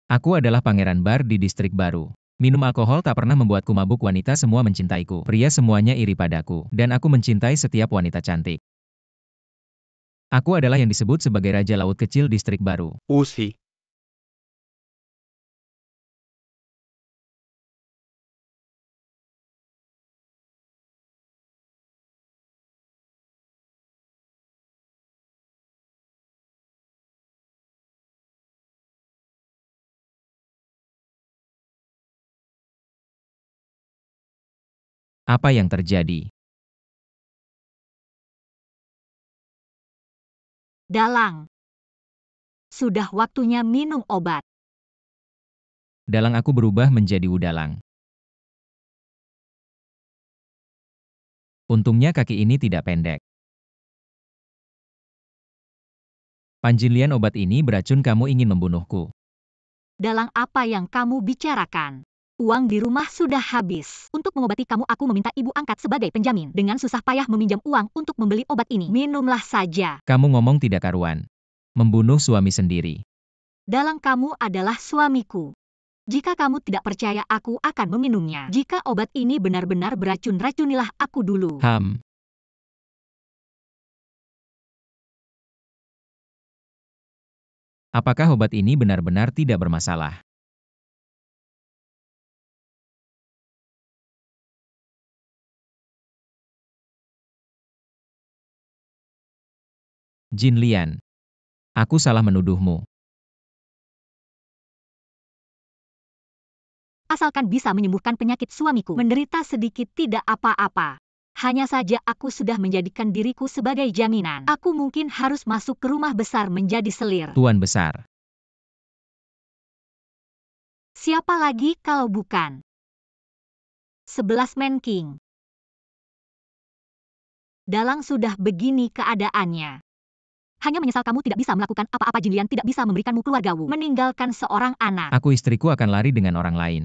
Aku adalah pangeran bar di distrik baru. Minum alkohol tak pernah membuatku mabuk, wanita semua mencintaiku. Pria semuanya iri padaku. Dan aku mencintai setiap wanita cantik. Aku adalah yang disebut sebagai Raja Laut Kecil distrik baru. Usi. Apa yang terjadi? Dalang. Sudah waktunya minum obat. Dalang aku berubah menjadi udalang. Untungnya kaki ini tidak pendek. Panjilian obat ini beracun, kamu ingin membunuhku. Dalang, apa yang kamu bicarakan? Uang di rumah sudah habis. Untuk mengobati kamu, aku meminta ibu angkat sebagai penjamin. Dengan susah payah meminjam uang untuk membeli obat ini. Minumlah saja. Kamu ngomong tidak karuan. Membunuh suami sendiri. Dalang, kamu adalah suamiku. Jika kamu tidak percaya, aku akan meminumnya. Jika obat ini benar-benar beracun, racunilah aku dulu. Apakah obat ini benar-benar tidak bermasalah? Jin Lian. Aku salah menuduhmu. Asalkan bisa menyembuhkan penyakit suamiku menderita sedikit, tidak apa-apa. Hanya saja aku sudah menjadikan diriku sebagai jaminan. Aku mungkin harus masuk ke rumah besar menjadi selir. Tuan besar. Siapa lagi kalau bukan 11 Man King. Dalang, sudah begini keadaannya. Hanya menyesal kamu tidak bisa melakukan apa-apa. Jin Lian tidak bisa memberikanmu keluargamu, meninggalkan seorang anak. Aku, istriku akan lari dengan orang lain.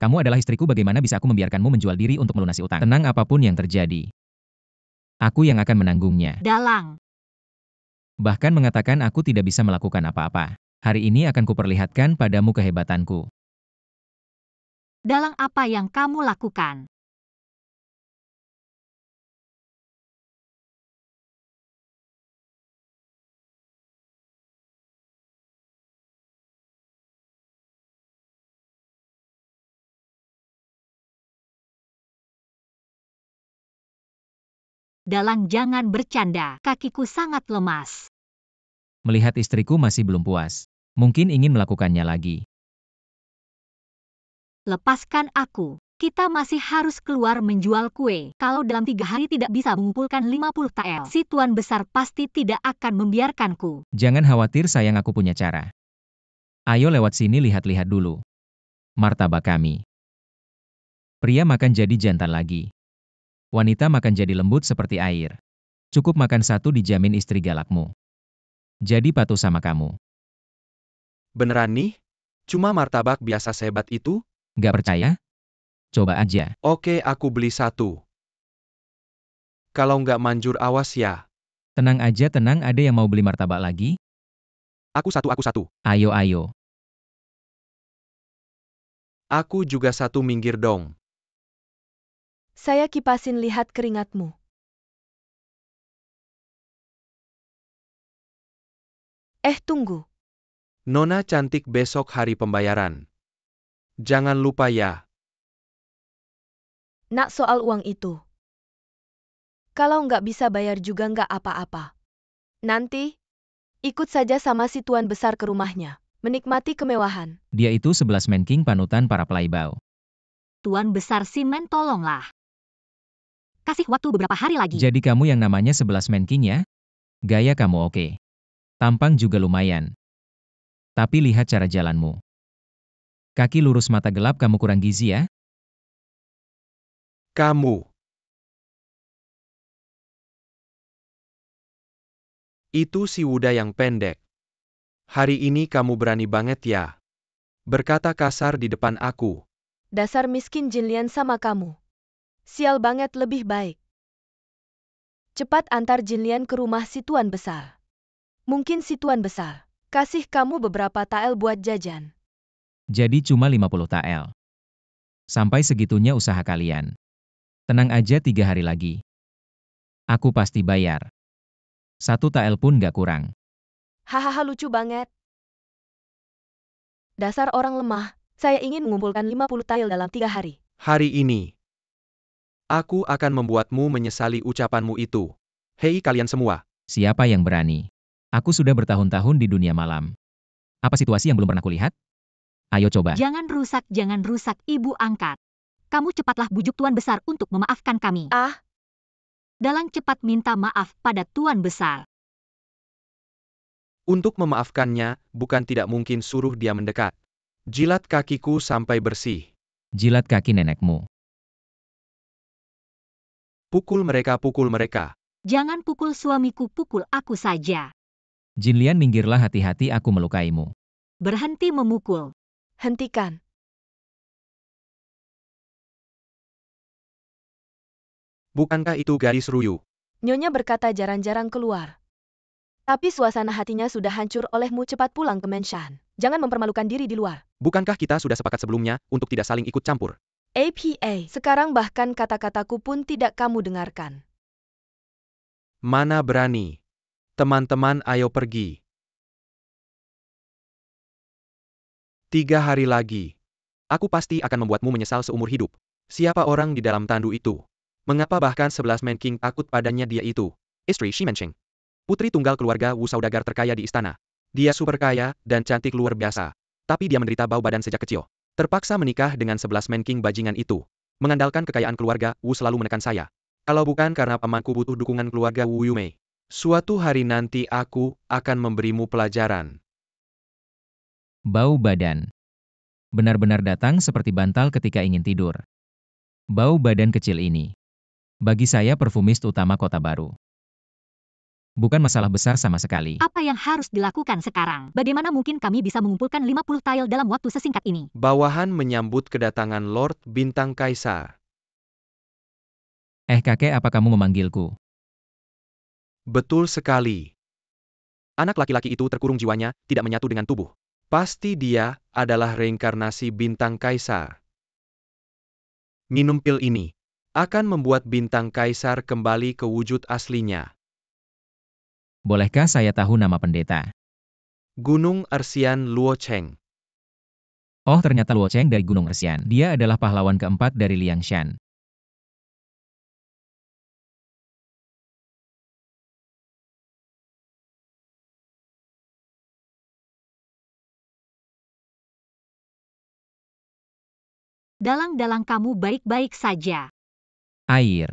Kamu adalah istriku, bagaimana bisa aku membiarkanmu menjual diri untuk melunasi utang? Tenang, apapun yang terjadi, aku yang akan menanggungnya. Dalang. Bahkan mengatakan aku tidak bisa melakukan apa-apa. Hari ini akan kuperlihatkan padamu kehebatanku. Dalang, apa yang kamu lakukan? Dalang, jangan bercanda. Kakiku sangat lemas. Melihat istriku masih belum puas. Mungkin ingin melakukannya lagi. Lepaskan aku. Kita masih harus keluar menjual kue. Kalau dalam 3 hari tidak bisa mengumpulkan 50 TL, si tuan besar pasti tidak akan membiarkanku. Jangan khawatir sayang, aku punya cara. Ayo lewat sini, lihat-lihat dulu. Martabak kami. Pria makan jadi jantan lagi. Wanita makan jadi lembut seperti air. Cukup makan satu dijamin istri galakmu. Jadi patuh sama kamu. Beneran nih? Cuma martabak biasa sehebat itu? Gak percaya? Coba aja. Oke, aku beli 1. Kalau nggak manjur awas ya. Tenang aja, tenang, ada yang mau beli martabak lagi? Aku 1. Ayo, ayo. Aku juga 1, minggir dong. Saya kipasin, lihat keringatmu. Tunggu. Nona cantik, besok hari pembayaran. Jangan lupa ya. Nak, soal uang itu. Kalau nggak bisa bayar juga nggak apa-apa. Nanti, ikut saja sama si tuan besar ke rumahnya. Menikmati kemewahan. Dia itu 11 Man King, panutan para playboy. Tuan besar Simen, tolonglah. Kasih waktu beberapa hari lagi. Jadi kamu yang namanya 11 Man King ya? Gaya kamu oke. Tampang juga lumayan. Tapi lihat cara jalanmu. Kaki lurus, mata gelap, kamu kurang gizi ya? Kamu. Itu si Wuda yang pendek. Hari ini kamu berani banget ya. Berkata kasar di depan aku. Dasar miskin, Jin Lian sama kamu. Sial banget, lebih baik cepat antar Jin Lian ke rumah si tuan besar. Mungkin si tuan besar kasih kamu beberapa tael buat jajan. Jadi cuma 50 tael. Sampai segitunya usaha kalian. Tenang aja 3 hari lagi. Aku pasti bayar. 1 tael pun gak kurang. Hahaha lucu banget. Dasar orang lemah, saya ingin mengumpulkan 50 tael dalam 3 hari. Hari ini, aku akan membuatmu menyesali ucapanmu itu. Hei kalian semua, Siapa yang berani? Aku sudah bertahun-tahun di dunia malam. Apa situasi yang belum pernah kulihat? Ayo coba. Jangan rusak, ibu angkat. Kamu cepatlah bujuk tuan besar untuk memaafkan kami. Ah, Dalang cepat minta maaf pada tuan besar. untuk memaafkannya, bukan tidak mungkin suruh dia mendekat. Jilat kakiku sampai bersih. Jilat kaki nenekmu. Pukul mereka. Jangan pukul suamiku, pukul aku saja. Jinlian minggirlah, hati-hati aku melukaimu. Berhenti memukul. hentikan. Bukankah itu gadis Ruyu? Nyonya berkata jarang-jarang keluar. Tapi suasana hatinya sudah hancur olehmu, cepat pulang ke Menshan. Jangan mempermalukan diri di luar. Bukankah kita sudah sepakat sebelumnya untuk tidak saling ikut campur? APA, sekarang bahkan kata-kataku pun tidak kamu dengarkan. Mana berani. Teman-teman ayo pergi. 3 hari lagi. Aku pasti akan membuatmu menyesal seumur hidup. Siapa orang di dalam tandu itu? Mengapa bahkan 11 Man King takut padanya? Dia itu istri Shi Mencheng, putri tunggal keluarga Wu saudagar terkaya di istana. Dia super kaya dan cantik luar biasa. Tapi dia menderita bau badan sejak kecil. Terpaksa menikah dengan 11 Man King bajingan itu. Mengandalkan kekayaan keluarga, Wu selalu menekan saya. Kalau bukan karena pamanku butuh dukungan keluarga Wu Yumei. Suatu hari nanti aku akan memberimu pelajaran. Bau badan. Benar-benar datang seperti bantal ketika ingin tidur. Bau badan kecil ini. Bagi saya perfumis utama kota baru. Bukan masalah besar sama sekali. Apa yang harus dilakukan sekarang? Bagaimana mungkin kami bisa mengumpulkan 50 tael dalam waktu sesingkat ini? Bawahan menyambut kedatangan Lord Bintang Kaisar. Kakek, apa kamu memanggilku? Betul sekali. Anak laki-laki itu terkurung jiwanya, tidak menyatu dengan tubuh. Pasti dia adalah reinkarnasi Bintang Kaisar. Minum pil ini akan membuat Bintang Kaisar kembali ke wujud aslinya. Bolehkah saya tahu nama pendeta? Gunung Ersian Luo Cheng. Oh, ternyata Luo Cheng dari Gunung Ersian. Dia adalah pahlawan keempat dari Liangshan. Dalang-dalang kamu baik-baik saja. Air.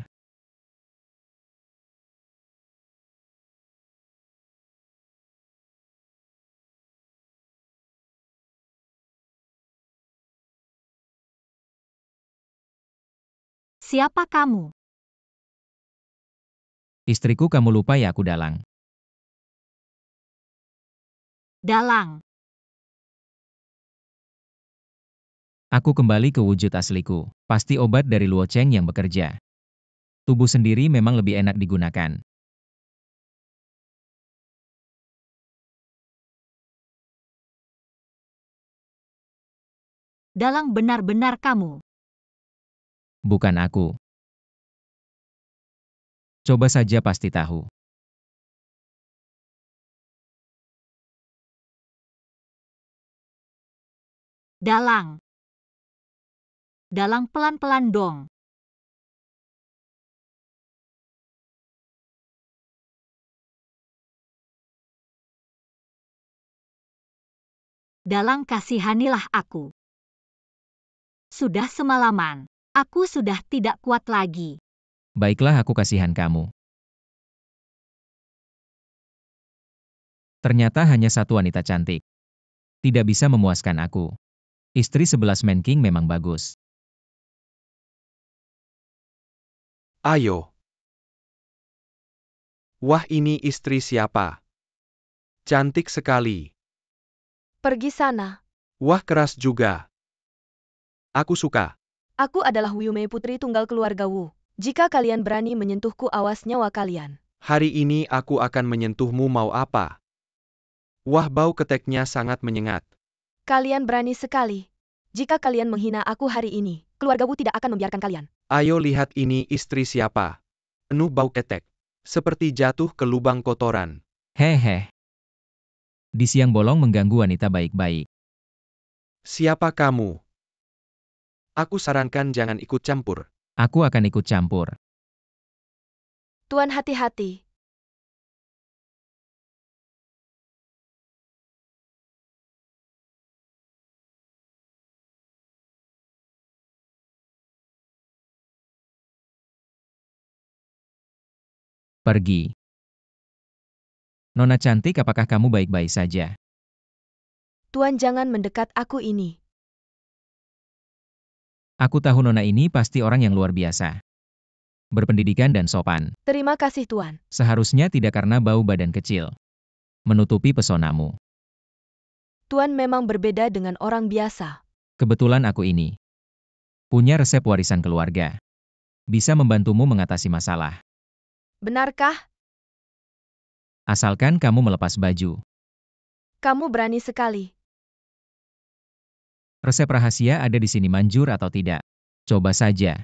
Siapa kamu? Istriku, kamu lupa ya aku Dalang. Dalang. Aku kembali ke wujud asliku. Pasti obat dari Luo Cheng yang bekerja. Tubuh sendiri memang lebih enak digunakan. Dalang benar-benar kamu. Bukan aku. Coba saja pasti tahu. Dalang. Dalang pelan-pelan dong. Dalang, kasihanilah aku. Sudah semalaman. Aku sudah tidak kuat lagi. Baiklah, aku kasihan kamu. Ternyata hanya satu wanita cantik. Tidak bisa memuaskan aku. Istri 11 Man King memang bagus. Ayo. Wah, ini istri siapa? Cantik sekali. Pergi sana. Wah, keras juga. Aku suka. Aku adalah Wu Yumei, putri tunggal keluarga Wu. Jika kalian berani menyentuhku, awas nyawa kalian. Hari ini aku akan menyentuhmu, mau apa? Wah, bau keteknya sangat menyengat. Kalian berani sekali. Jika kalian menghina aku hari ini, keluargaku tidak akan membiarkan kalian. Ayo lihat ini istri siapa. Penuh bau ketek. Seperti jatuh ke lubang kotoran. Hehe. Di siang bolong mengganggu wanita baik-baik. Siapa kamu? Aku sarankan jangan ikut campur. Aku akan ikut campur. Tuan hati-hati. Pergi. Nona cantik, apakah kamu baik-baik saja? Tuan jangan mendekat aku ini. Aku tahu nona ini pasti orang yang luar biasa. Berpendidikan dan sopan. Terima kasih Tuan. Seharusnya tidak karena bau badan kecil. Menutupi pesonamu. Tuan memang berbeda dengan orang biasa. Kebetulan aku ini punya resep warisan keluarga. Bisa membantumu mengatasi masalah. Benarkah? Asalkan kamu melepas baju. Kamu berani sekali. Resep rahasia ada di sini, manjur atau tidak? Coba saja.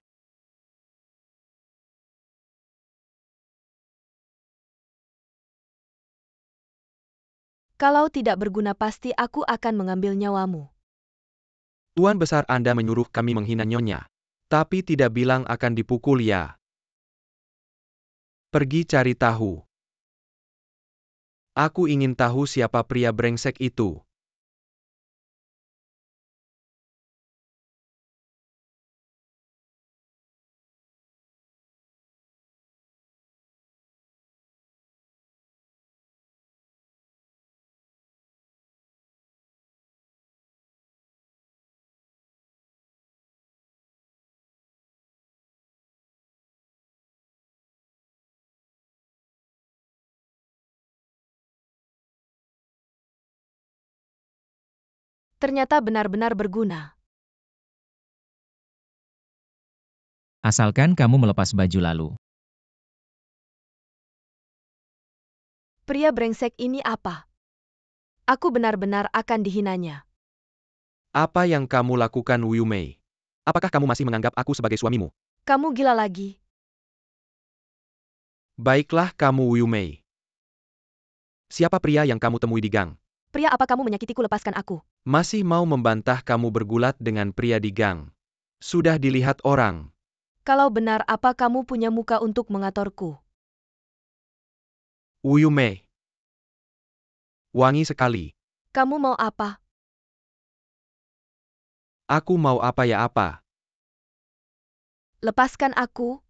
Kalau tidak berguna pasti aku akan mengambil nyawamu. Tuan besar Anda menyuruh kami menghina Nyonya. Tapi tidak bilang akan dipukul ya. Pergi cari tahu. Aku ingin tahu siapa pria brengsek itu. Ternyata benar-benar berguna. Asalkan kamu melepas baju lalu. Pria brengsek ini apa? Aku benar-benar akan dihinanya. Apa yang kamu lakukan, Wu Mei? Apakah kamu masih menganggap aku sebagai suamimu? Kamu gila lagi. Baiklah kamu, Wu Mei. Siapa pria yang kamu temui di gang? Pria apa kamu menyakitiku, lepaskan aku. Masih mau membantah kamu bergulat dengan pria di gang? Sudah dilihat orang. Kalau benar apa kamu punya muka untuk mengatorku? Wu Mei. Wangi sekali. Kamu mau apa? Aku mau apa ya apa? Lepaskan aku.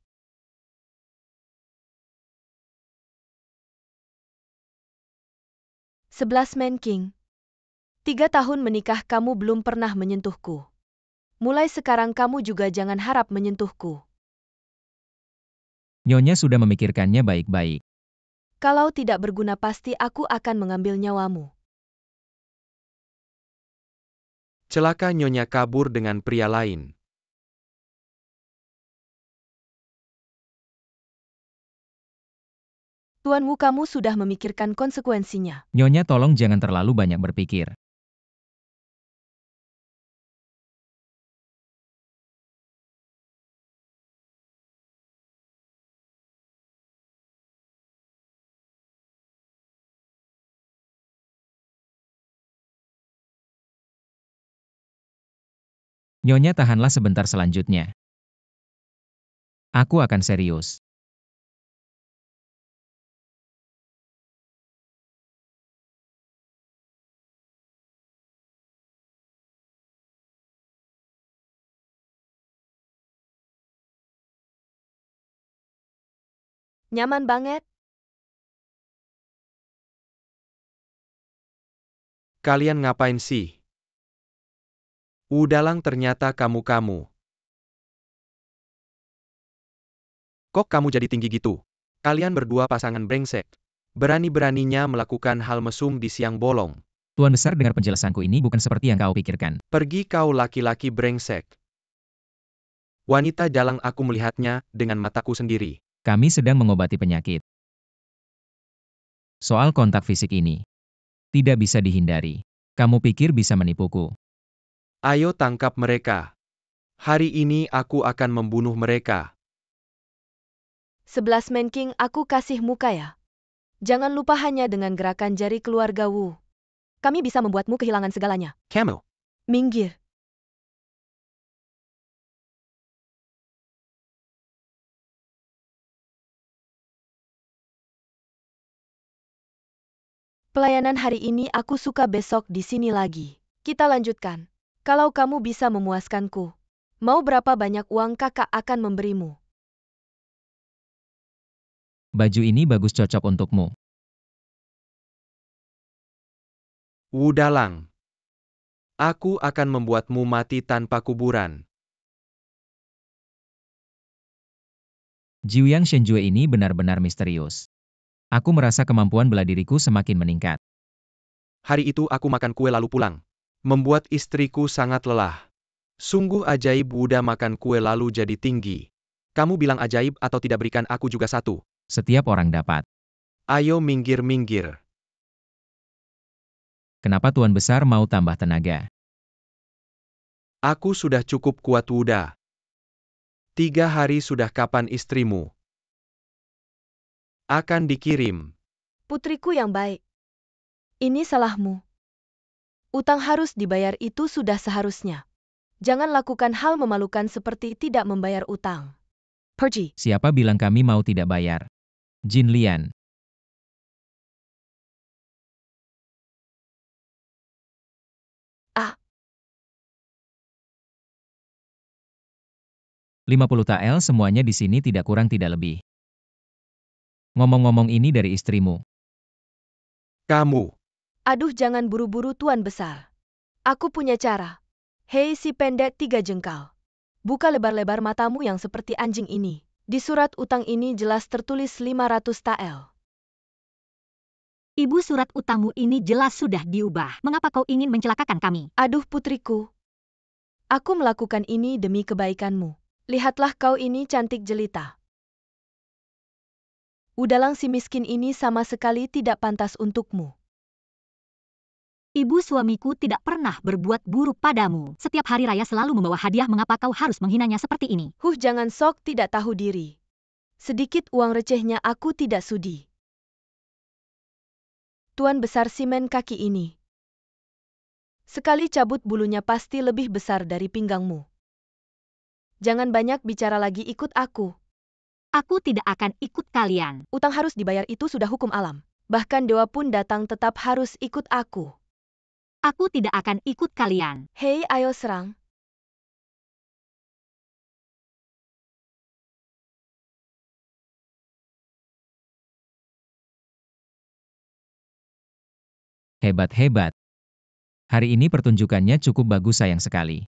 Sebelas Man King. 3 tahun menikah kamu belum pernah menyentuhku. Mulai sekarang kamu juga jangan harap menyentuhku. Nyonya sudah memikirkannya baik-baik. Kalau tidak berguna pasti aku akan mengambil nyawamu. Celaka Nyonya kabur dengan pria lain. Tuanmu, kamu sudah memikirkan konsekuensinya. Nyonya tolong jangan terlalu banyak berpikir. Nyonya tahanlah sebentar, selanjutnya. Aku akan serius. Nyaman banget? Kalian ngapain sih? Dalang, ternyata kamu-kamu. Kok kamu jadi tinggi gitu? Kalian berdua pasangan brengsek. Berani-beraninya melakukan hal mesum di siang bolong. Tuan besar, dengar penjelasanku ini bukan seperti yang kau pikirkan. Pergi kau laki-laki brengsek. Wanita jalang, aku melihatnya dengan mataku sendiri. Kami sedang mengobati penyakit. Soal kontak fisik ini, Tidak bisa dihindari. Kamu pikir bisa menipuku? Ayo tangkap mereka. Hari ini aku akan membunuh mereka. 11 Man King aku kasih muka ya. Jangan lupa hanya dengan gerakan jari keluarga Wu. Kami bisa membuatmu kehilangan segalanya. Kamu. Minggir. Pelayanan hari ini aku suka, besok di sini lagi. Kita lanjutkan. Kalau kamu bisa memuaskanku, mau berapa banyak uang kakak akan memberimu? Baju ini bagus, cocok untukmu. Wu Dalang. Aku akan membuatmu mati tanpa kuburan. Jiuyang Shenjue ini benar-benar misterius. Aku merasa kemampuan bela diriku semakin meningkat. Hari itu aku makan kue lalu pulang. Membuat istriku sangat lelah. Sungguh ajaib, Buddha makan kue lalu jadi tinggi. Kamu bilang ajaib atau tidak, berikan aku juga satu. Setiap orang dapat. Ayo minggir-minggir. Kenapa Tuan Besar mau tambah tenaga? Aku sudah cukup kuat, Buddha. 3 hari sudah. Kapan istrimu akan dikirim? Putriku yang baik. Ini salahmu. Utang harus dibayar, itu sudah seharusnya. Jangan lakukan hal memalukan seperti tidak membayar utang. Pergi. Siapa bilang kami mau tidak bayar? Jin Lian. Ah. 50 TL semuanya di sini, tidak kurang tidak lebih. Ngomong-ngomong, ini dari istrimu. Kamu. Aduh, jangan buru-buru Tuan Besar. Aku punya cara. Hei si pendek 3 jengkal. Buka lebar-lebar matamu yang seperti anjing ini. Di surat utang ini jelas tertulis 500 TL. Ibu, surat utangmu ini jelas sudah diubah. Mengapa kau ingin mencelakakan kami? Aduh putriku. Aku melakukan ini demi kebaikanmu. Lihatlah kau ini cantik jelita. Wu Dalang si miskin ini sama sekali tidak pantas untukmu. Ibu, suamiku tidak pernah berbuat buruk padamu. Setiap hari raya selalu membawa hadiah. Mengapa kau harus menghinanya seperti ini? Jangan sok tidak tahu diri. Sedikit uang recehnya aku tidak sudi. Tuan Besar simen kaki ini. Sekali cabut bulunya pasti lebih besar dari pinggangmu. Jangan banyak bicara lagi, ikut aku. Aku tidak akan ikut kalian. Utang harus dibayar, itu sudah hukum alam. Bahkan dewa pun datang tetap harus ikut aku. Aku tidak akan ikut kalian. Hei, ayo serang. Hebat-hebat. Hari ini pertunjukannya cukup bagus, sayang sekali.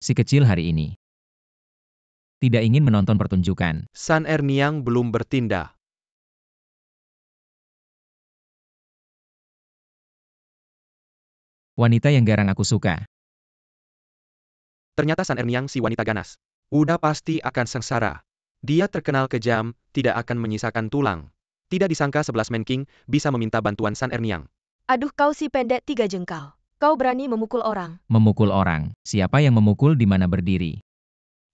Si kecil hari ini tidak ingin menonton pertunjukan. San Erniang belum bertindak. Wanita yang garang aku suka. Ternyata San Erniang si wanita ganas. Udah pasti akan sengsara. Dia terkenal kejam, tidak akan menyisakan tulang. Tidak disangka 11 Man King bisa meminta bantuan San Erniang. Aduh, kau si pendek 3 jengkal. Kau berani memukul orang. Memukul orang. Siapa yang memukul, di mana berdiri?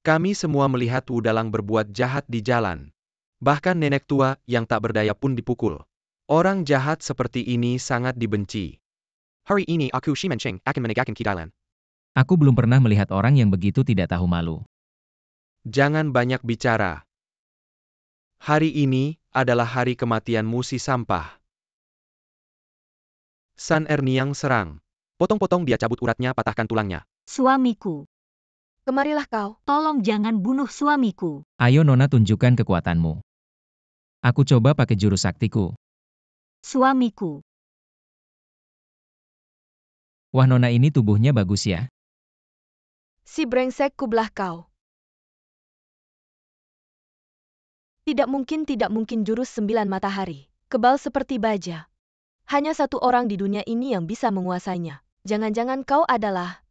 Kami semua melihat Wu Dalang berbuat jahat di jalan. Bahkan nenek tua yang tak berdaya pun dipukul. Orang jahat seperti ini sangat dibenci. Hari ini aku Shi Mencheng akan menegakkan keadilan. Aku belum pernah melihat orang yang begitu tidak tahu malu. Jangan banyak bicara. Hari ini adalah hari kematianmu, si sampah. San Erniang serang. Potong-potong dia, cabut uratnya, patahkan tulangnya. Suamiku, Kemarilah kau. tolong jangan bunuh suamiku. Ayo Nona, tunjukkan kekuatanmu. Aku coba pakai jurus saktiku. Suamiku, Wah, Nona ini tubuhnya bagus ya. Si brengsek, kubelah kau. Tidak mungkin jurus 9 matahari. Kebal seperti baja. Hanya satu orang di dunia ini yang bisa menguasainya. Jangan-jangan kau adalah...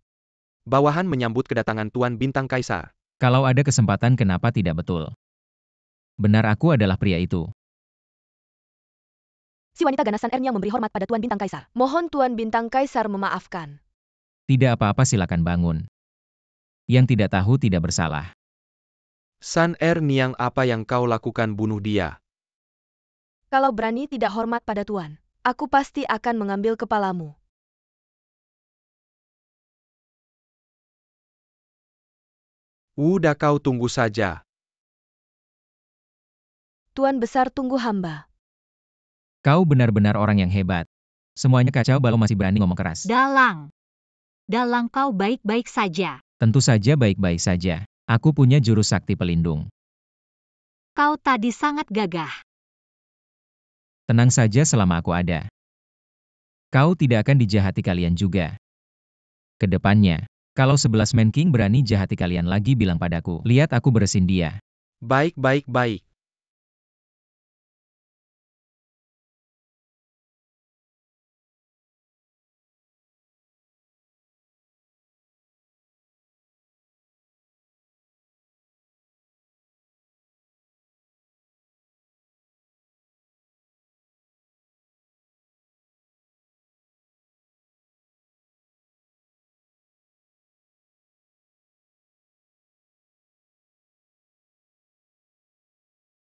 Bawahan menyambut kedatangan Tuan Bintang Kaisar. Kalau ada kesempatan, kenapa tidak, betul? Benar, aku adalah pria itu. Si wanita ganasan Ernyang memberi hormat pada Tuan Bintang Kaisar. Mohon Tuan Bintang Kaisar memaafkan. Tidak apa-apa, silakan bangun. Yang tidak tahu tidak bersalah. San Erniang, apa yang kau lakukan? Bunuh dia. Kalau berani tidak hormat pada Tuan, aku pasti akan mengambil kepalamu. Udah, kau tunggu saja. Tuan Besar, tunggu hamba. Kau benar-benar orang yang hebat. Semuanya kacau balau masih berani ngomong keras. Dalang. Dalang, kau baik-baik saja. Tentu saja baik-baik saja. Aku punya jurus sakti pelindung. Kau tadi sangat gagah. Tenang saja selama aku ada. Kau tidak akan dijahati kalian juga. Kedepannya, kalau 11 Man King berani jahati kalian lagi, bilang padaku. Lihat aku beresin dia. Baik, baik, baik.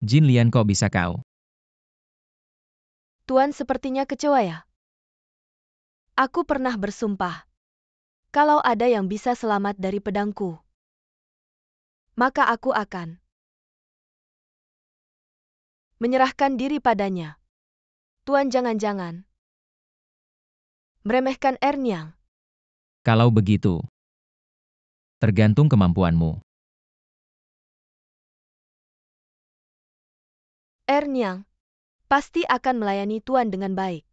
Jin Lian, kok bisa kau? Tuan sepertinya kecewa ya? Aku pernah bersumpah, kalau ada yang bisa selamat dari pedangku, maka aku akan menyerahkan diri padanya. Tuan jangan-jangan meremehkan Ernyang. Kalau begitu, tergantung kemampuanmu. Ernyang pasti akan melayani Tuan dengan baik.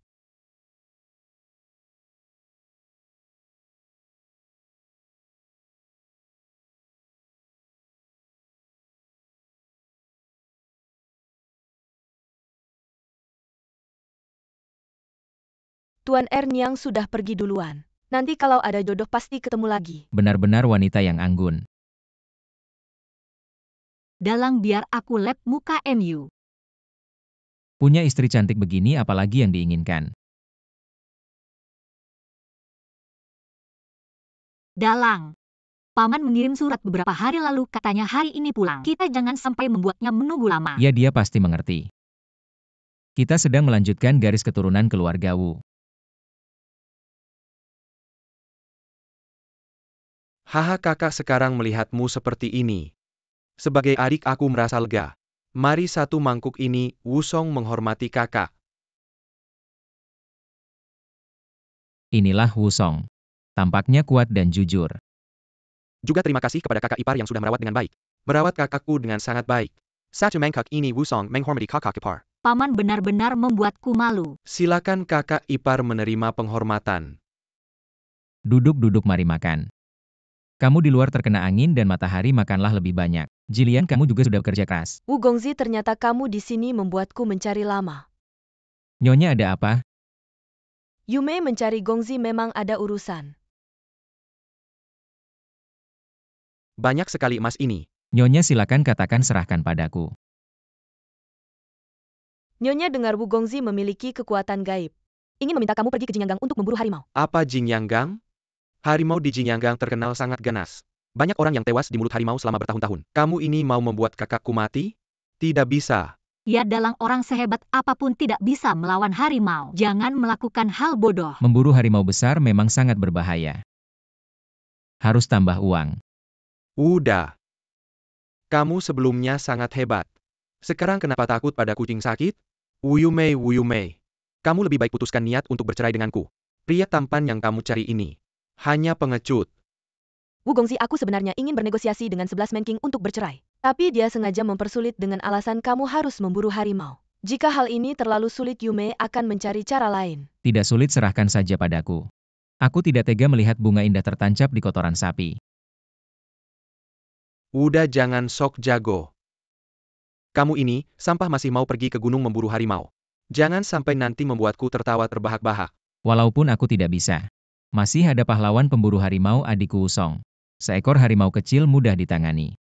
Tuan Ernyang sudah pergi duluan. Nanti kalau ada jodoh pasti ketemu lagi. Benar-benar wanita yang anggun. Dalang, biar aku lap muka MU. Punya istri cantik begini apalagi yang diinginkan. Dalang. Paman mengirim surat beberapa hari lalu, katanya hari ini pulang. Kita jangan sampai membuatnya menunggu lama. Ya, dia pasti mengerti. Kita sedang melanjutkan garis keturunan keluarga Wu. Haha, kakak sekarang melihatmu seperti ini. Sebagai adik aku merasa lega. Mari satu mangkuk ini, Wusong menghormati kakak. Inilah Wusong. Tampaknya kuat dan jujur. Juga terima kasih kepada kakak ipar yang sudah merawat dengan baik. Merawat kakakku dengan sangat baik. Satu mangkuk ini Wusong menghormati kakak ipar. Paman benar-benar membuatku malu. Silakan kakak ipar menerima penghormatan. Duduk-duduk, mari makan. Kamu di luar terkena angin dan matahari, makanlah lebih banyak. Jilian, kamu juga sudah bekerja keras. Wu Gongzi, ternyata kamu di sini membuatku mencari lama. Nyonya, ada apa? Yume mencari Gongzi memang ada urusan. Banyak sekali emas ini. Nyonya, silakan katakan, serahkan padaku. Nyonya dengar Wu Gongzi memiliki kekuatan gaib. Ingin meminta kamu pergi ke Jinyanggang untuk memburu harimau. Apa Jinyanggang? Harimau di Jinyanggang terkenal sangat ganas. Banyak orang yang tewas di mulut harimau selama bertahun-tahun. Kamu ini mau membuat kakakku mati? Tidak bisa. Ya, Dalang, orang sehebat apapun tidak bisa melawan harimau. Jangan melakukan hal bodoh. Memburu harimau besar memang sangat berbahaya. Harus tambah uang. Udah. Kamu sebelumnya sangat hebat. Sekarang kenapa takut pada kucing sakit? Wuyumei, Wuyumei. Kamu lebih baik putuskan niat untuk bercerai denganku. Pria tampan yang kamu cari ini hanya pengecut. Wu Gongzi, aku sebenarnya ingin bernegosiasi dengan 11 Man King untuk bercerai. Tapi dia sengaja mempersulit dengan alasan kamu harus memburu harimau. Jika hal ini terlalu sulit, Yume akan mencari cara lain. Tidak sulit, serahkan saja padaku. Aku tidak tega melihat bunga indah tertancap di kotoran sapi. Udah, jangan sok jago. Kamu ini, sampah, masih mau pergi ke gunung memburu harimau. Jangan sampai nanti membuatku tertawa terbahak-bahak. Walaupun aku tidak bisa. Masih ada pahlawan pemburu harimau, adikku Wusong. Seekor harimau kecil mudah ditangani.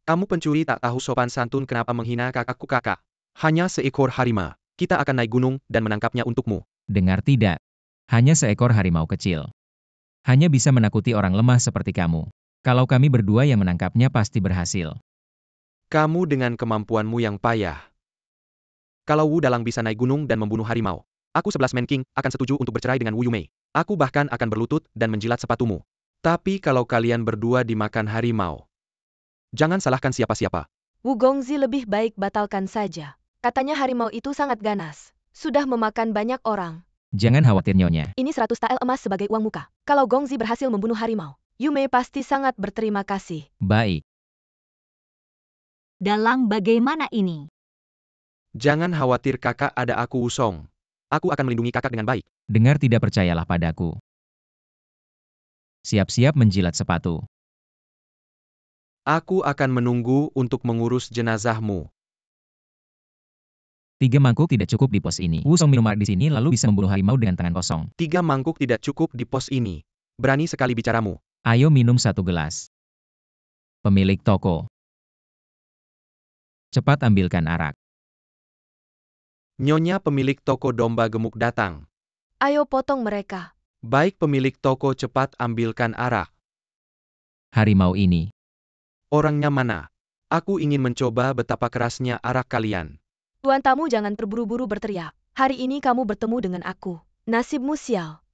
Kamu pencuri tak tahu sopan santun, kenapa menghina kakakku kakak? Hanya seekor harimau. Kita akan naik gunung dan menangkapnya untukmu. Dengar tidak? Hanya seekor harimau kecil. Hanya bisa menakuti orang lemah seperti kamu. Kalau kami berdua yang menangkapnya pasti berhasil. Kamu dengan kemampuanmu yang payah. Kalau Wu Dalang bisa naik gunung dan membunuh harimau, aku 11 Man King akan setuju untuk bercerai dengan Wu Yumei. Aku bahkan akan berlutut dan menjilat sepatumu. Tapi kalau kalian berdua dimakan harimau, jangan salahkan siapa-siapa. Wu Gongzi lebih baik batalkan saja. Katanya harimau itu sangat ganas. Sudah memakan banyak orang. Jangan khawatir Nyonya. Ini 100 tael emas sebagai uang muka. Kalau Gongzi berhasil membunuh harimau, Yumei pasti sangat berterima kasih. Baik. Dalang bagaimana ini? Jangan khawatir kakak, ada aku Wusong. Aku akan melindungi kakak dengan baik. Dengar tidak percayalah padaku. Siap-siap menjilat sepatu. Aku akan menunggu untuk mengurus jenazahmu. 3 mangkuk tidak cukup di pos ini. Wusong minum air di sini lalu bisa membunuh harimau dengan tangan kosong. 3 mangkuk tidak cukup di pos ini. Berani sekali bicaramu. Ayo minum 1 gelas. Pemilik toko. Cepat ambilkan arak. Nyonya pemilik toko domba gemuk datang. Ayo potong mereka. Baik pemilik toko, cepat ambilkan arak. Harimau ini. Orangnya mana? Aku ingin mencoba betapa kerasnya arak kalian. Tuan tamu jangan terburu-buru berteriak. Hari ini kamu bertemu dengan aku. Nasibmu sial.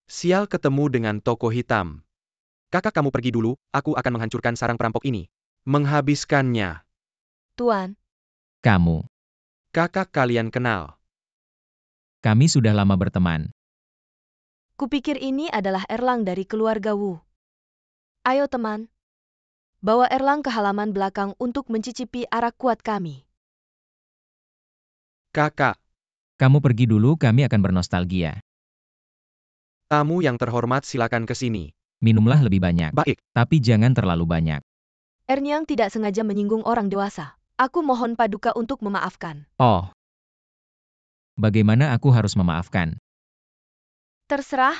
Sial ketemu dengan toko hitam. Kakak kamu pergi dulu, aku akan menghancurkan sarang perampok ini. Menghabiskannya. Tuan, Kamu. Kakak kalian kenal. Kami sudah lama berteman. kupikir ini adalah Erlang dari keluarga Wu. Ayo teman. Bawa Erlang ke halaman belakang untuk mencicipi arak kuat kami. Kakak, Kamu pergi dulu, kami akan bernostalgia. tamu yang terhormat, silakan ke sini. Minumlah lebih banyak. Baik, Tapi jangan terlalu banyak. Ernyang tidak sengaja menyinggung orang dewasa. Aku mohon Paduka untuk memaafkan. Oh. Bagaimana aku harus memaafkan? Terserah.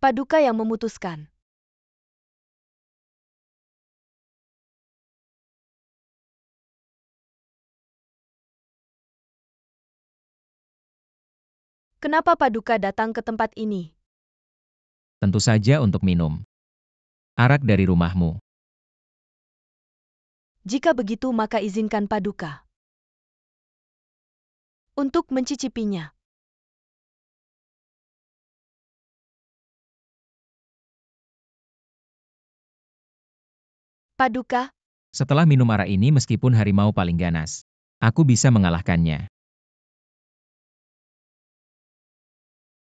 Paduka yang memutuskan. Kenapa Paduka datang ke tempat ini? Tentu saja untuk minum. Arak dari rumahmu. Jika begitu maka izinkan Paduka untuk mencicipinya. Paduka, Setelah minum arak ini meskipun harimau paling ganas, aku bisa mengalahkannya.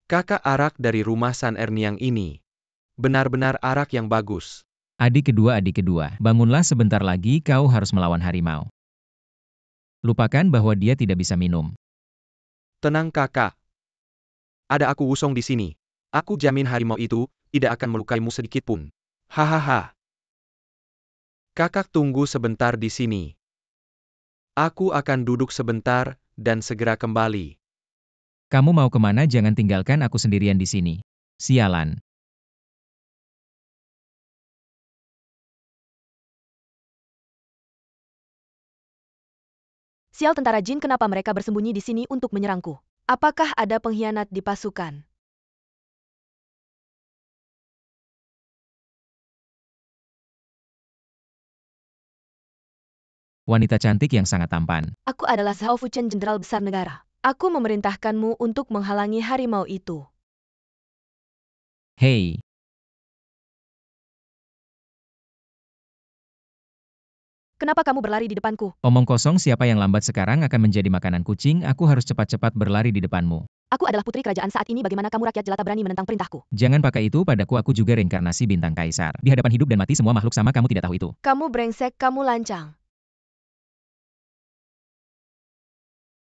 kakak arak dari rumah San Erniang ini. Benar-benar arak yang bagus. Adik kedua, bangunlah sebentar lagi, kau harus melawan harimau. Lupakan bahwa dia tidak bisa minum. Tenang kakak. Ada aku Wusong di sini. Aku jamin harimau itu tidak akan melukaimu sedikit pun. Hahaha. Kakak tunggu sebentar di sini. Aku akan duduk sebentar dan segera kembali. Kamu mau kemana? Jangan tinggalkan aku sendirian di sini. Sialan. sial tentara jin, kenapa mereka bersembunyi di sini untuk menyerangku? Apakah ada pengkhianat di pasukan? Wanita cantik yang sangat tampan. Aku adalah Zhao Fuchen, jenderal besar negara. Aku memerintahkanmu untuk menghalangi harimau itu. Hei, Kenapa kamu berlari di depanku? omong kosong, siapa yang lambat sekarang akan menjadi makanan kucing. Aku harus cepat-cepat berlari di depanmu. Aku adalah putri kerajaan saat ini, bagaimana kamu rakyat jelata berani menentang perintahku? Jangan pakai itu padaku, aku juga reinkarnasi bintang kaisar. Di hadapan hidup dan mati semua makhluk sama, kamu tidak tahu itu. Kamu brengsek, kamu lancang.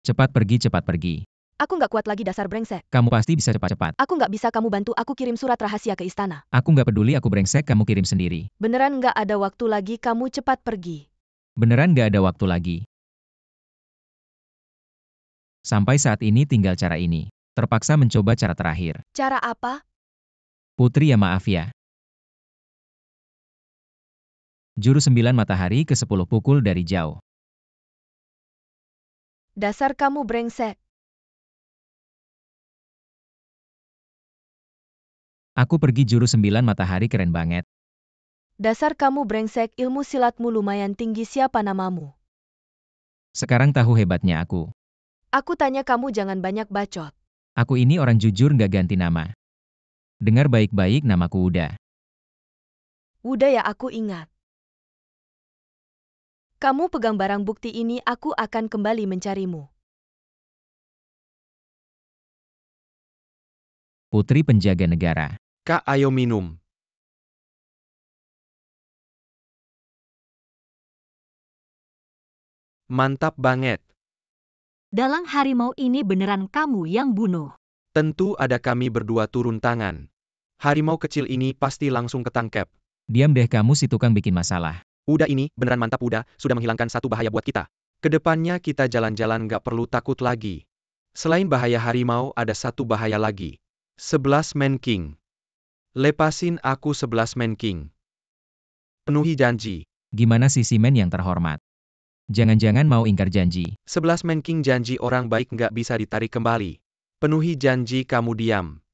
Cepat pergi, cepat pergi. Aku nggak kuat lagi, dasar brengsek. Kamu pasti bisa cepat-cepat. Aku nggak bisa, kamu bantu aku kirim surat rahasia ke istana. Aku nggak peduli, aku brengsek, kamu kirim sendiri. Beneran nggak ada waktu lagi, kamu cepat pergi. Beneran nggak ada waktu lagi. Sampai saat ini tinggal cara ini. Terpaksa mencoba cara terakhir. Cara apa? Putri ya, maaf ya. Jurus 9 matahari ke-10 pukul dari jauh. Dasar kamu brengsek. Aku pergi jurus 9 matahari keren banget. Dasar kamu brengsek, ilmu silatmu lumayan tinggi, siapa namamu? Sekarang tahu hebatnya aku. Aku tanya kamu jangan banyak bacot. Aku ini orang jujur nggak ganti nama. Dengar baik-baik, namaku Uda. Udah ya, aku ingat. Kamu pegang barang bukti ini, aku akan kembali mencarimu. Putri penjaga negara. Kak, ayo minum. Mantap banget. Dalang harimau ini beneran kamu yang bunuh. Tentu ada kami berdua turun tangan. Harimau kecil ini pasti langsung ketangkep. Diam deh kamu si tukang bikin masalah. Udah ini, beneran mantap Udah, sudah menghilangkan satu bahaya buat kita. Kedepannya kita jalan-jalan gak perlu takut lagi. Selain bahaya harimau, ada satu bahaya lagi. 11 Man King. Lepasin aku 11 Man King. Penuhi janji. Gimana si Simen yang terhormat? Jangan-jangan mau ingkar janji. 11 Man King, janji orang baik nggak bisa ditarik kembali. Penuhi janji, kamu diam.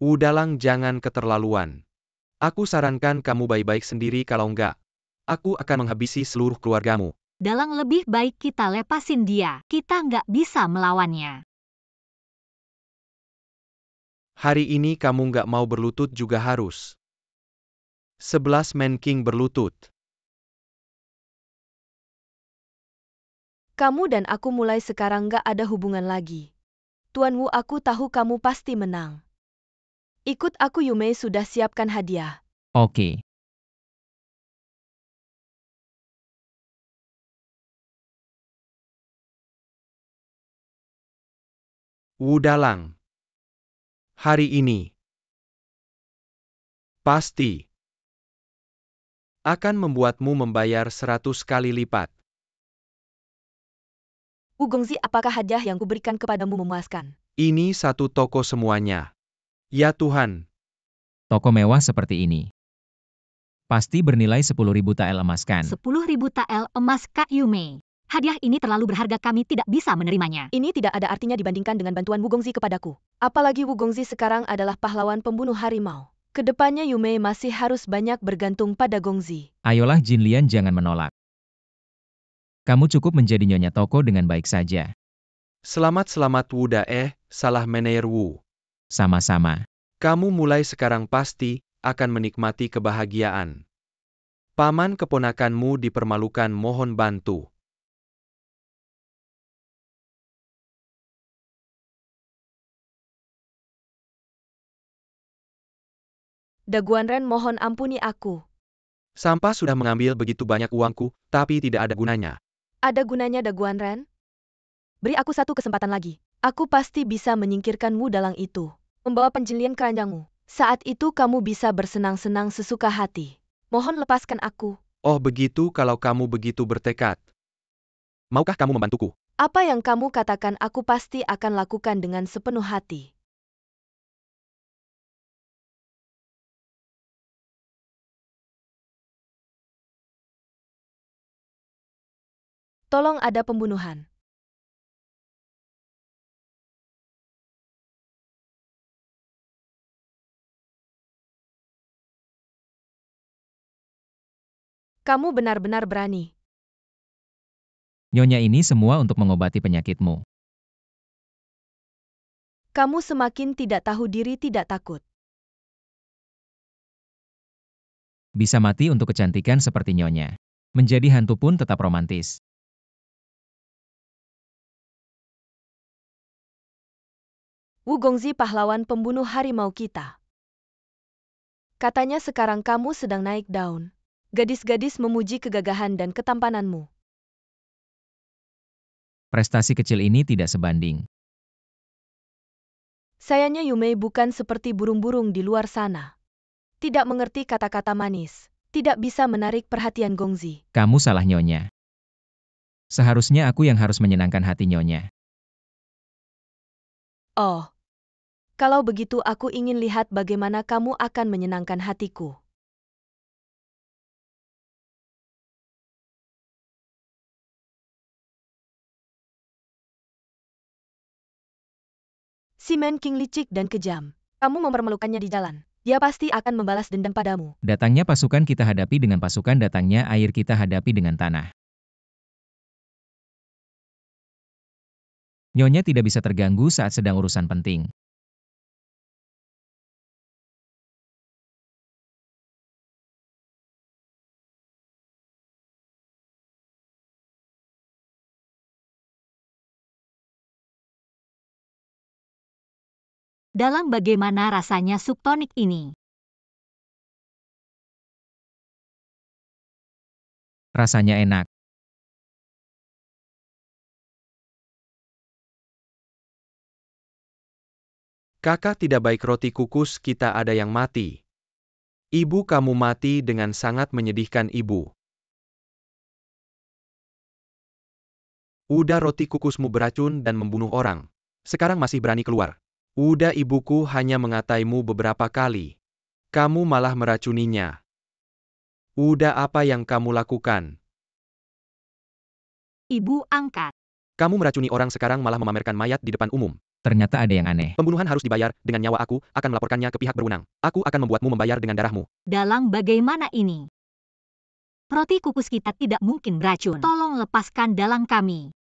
Udalang, jangan keterlaluan. Aku sarankan kamu baik-baik sendiri, kalau enggak, aku akan menghabisi seluruh keluargamu. Dalang, lebih baik kita lepasin dia. Kita nggak bisa melawannya. Hari ini kamu nggak mau berlutut juga harus. 11 Man King berlutut. Kamu dan aku mulai sekarang nggak ada hubungan lagi. Tuan Wu, aku tahu kamu pasti menang. Ikut aku, Yume sudah siapkan hadiah. Oke. Udalang. Hari ini pasti akan membuatmu membayar 100 kali lipat. Wu Gongzi, apakah hadiah yang kuberikan kepadamu memuaskan? Ini satu toko semuanya. Ya Tuhan. Toko mewah seperti ini. Pasti bernilai 10.000 tael emas kan? 10.000 tael emas, Kak Yume. Hadiah ini terlalu berharga, kami tidak bisa menerimanya. Ini tidak ada artinya dibandingkan dengan bantuan Wu Gongzi kepadaku. Apalagi Wu Gongzi sekarang adalah pahlawan pembunuh harimau. Kedepannya Yume masih harus banyak bergantung pada Gongzi. Ayolah Jinlian, jangan menolak. Kamu cukup menjadi nyonya toko dengan baik saja. Selamat-selamat Wuda, salah Meneer Wu. Sama-sama. Kamu mulai sekarang pasti akan menikmati kebahagiaan. Paman keponakanmu dipermalukan, mohon bantu. Daguan Ren, mohon ampuni aku. Sampah sudah mengambil begitu banyak uangku, tapi tidak ada gunanya. Ada gunanya, Daguan Ren? Beri aku satu kesempatan lagi. Aku pasti bisa menyingkirkan Wu Dalang itu. Membawa penjelian keranjangmu. Saat itu kamu bisa bersenang-senang sesuka hati. Mohon lepaskan aku. Oh begitu, kalau kamu begitu bertekad. Maukah kamu membantuku? Apa yang kamu katakan aku pasti akan lakukan dengan sepenuh hati. Tolong, ada pembunuhan. Kamu benar-benar berani. Nyonya, ini semua untuk mengobati penyakitmu. Kamu semakin tidak tahu diri, tidak takut. Bisa mati untuk kecantikan seperti nyonya. Menjadi hantu pun tetap romantis. Wu Gongzi, pahlawan pembunuh harimau kita. Katanya sekarang kamu sedang naik daun. Gadis-gadis memuji kegagahan dan ketampananmu. Prestasi kecil ini tidak sebanding. Sayangnya Yume bukan seperti burung-burung di luar sana. Tidak mengerti kata-kata manis. Tidak bisa menarik perhatian Gongzi. Kamu salah nyonya. Seharusnya aku yang harus menyenangkan hati nyonya. Oh. Kalau begitu aku ingin lihat bagaimana kamu akan menyenangkan hatiku. Si Man King licik dan kejam. Kamu mempermalukannya di jalan. Dia pasti akan membalas dendam padamu. Datangnya pasukan kita hadapi dengan pasukan, datangnya air kita hadapi dengan tanah. Nyonya tidak bisa terganggu saat sedang urusan penting. Dalang bagaimana rasanya sup tonik ini? Rasanya enak. Kakak tidak baik, roti kukus kita ada yang mati. Ibu kamu mati dengan sangat menyedihkan, ibu. Udah, roti kukusmu beracun dan membunuh orang. Sekarang masih berani keluar. Udah, ibuku hanya mengataimu beberapa kali. Kamu malah meracuninya. Udah, apa yang kamu lakukan? Ibu angkat. Kamu meracuni orang, sekarang malah memamerkan mayat di depan umum. Ternyata ada yang aneh. Pembunuhan harus dibayar dengan nyawa, aku akan melaporkannya ke pihak berwenang. Aku akan membuatmu membayar dengan darahmu. Dalang bagaimana ini? Roti kukus kita tidak mungkin beracun. Tolong lepaskan dalang kami.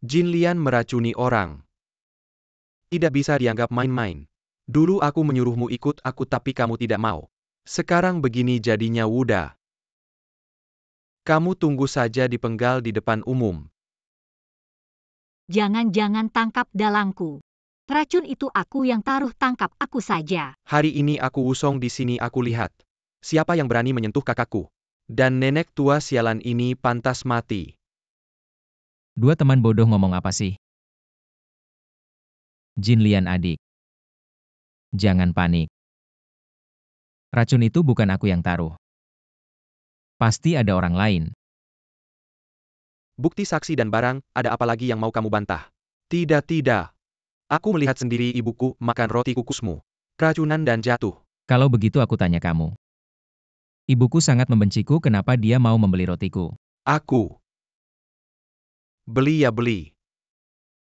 Jin Lian meracuni orang. Tidak bisa dianggap main-main. Dulu aku menyuruhmu ikut aku tapi kamu tidak mau. Sekarang begini jadinya, Wuda. Kamu tunggu saja dipenggal di depan umum. Jangan-jangan tangkap dalangku. Racun itu aku yang taruh, tangkap aku saja. Hari ini aku usong di sini, aku lihat. Siapa yang berani menyentuh kakakku? Dan nenek tua sialan ini pantas mati. Dua teman bodoh ngomong apa sih? Jin Lian adik. Jangan panik. Racun itu bukan aku yang taruh. Pasti ada orang lain. Bukti, saksi dan barang, ada apa lagi yang mau kamu bantah? Tidak. Aku melihat sendiri ibuku makan roti kukusmu. Keracunan dan jatuh. Kalau begitu aku tanya kamu. Ibuku sangat membenciku, kenapa dia mau membeli rotiku? Aku. Beli ya beli.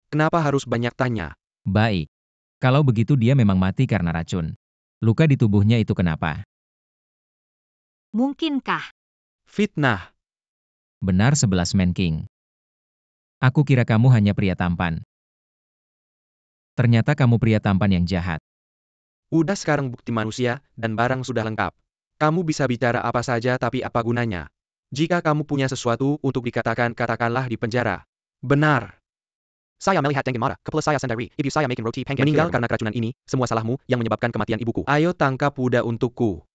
Kenapa harus banyak tanya? Baik. Kalau begitu dia memang mati karena racun. Luka di tubuhnya itu kenapa? Mungkinkah? Fitnah. Benar 11 Man King. Aku kira kamu hanya pria tampan. Ternyata kamu pria tampan yang jahat. Udah, sekarang bukti manusia dan barang sudah lengkap. Kamu bisa bicara apa saja tapi apa gunanya? Jika kamu punya sesuatu untuk dikatakan, katakanlah di penjara. Benar. Saya melihat dengan mata kepala saya sendiri, ibu saya making roti pancake. Meninggal karena keracunan ini, semua salahmu yang menyebabkan kematian ibuku. Ayo tangkap Wuda untukku.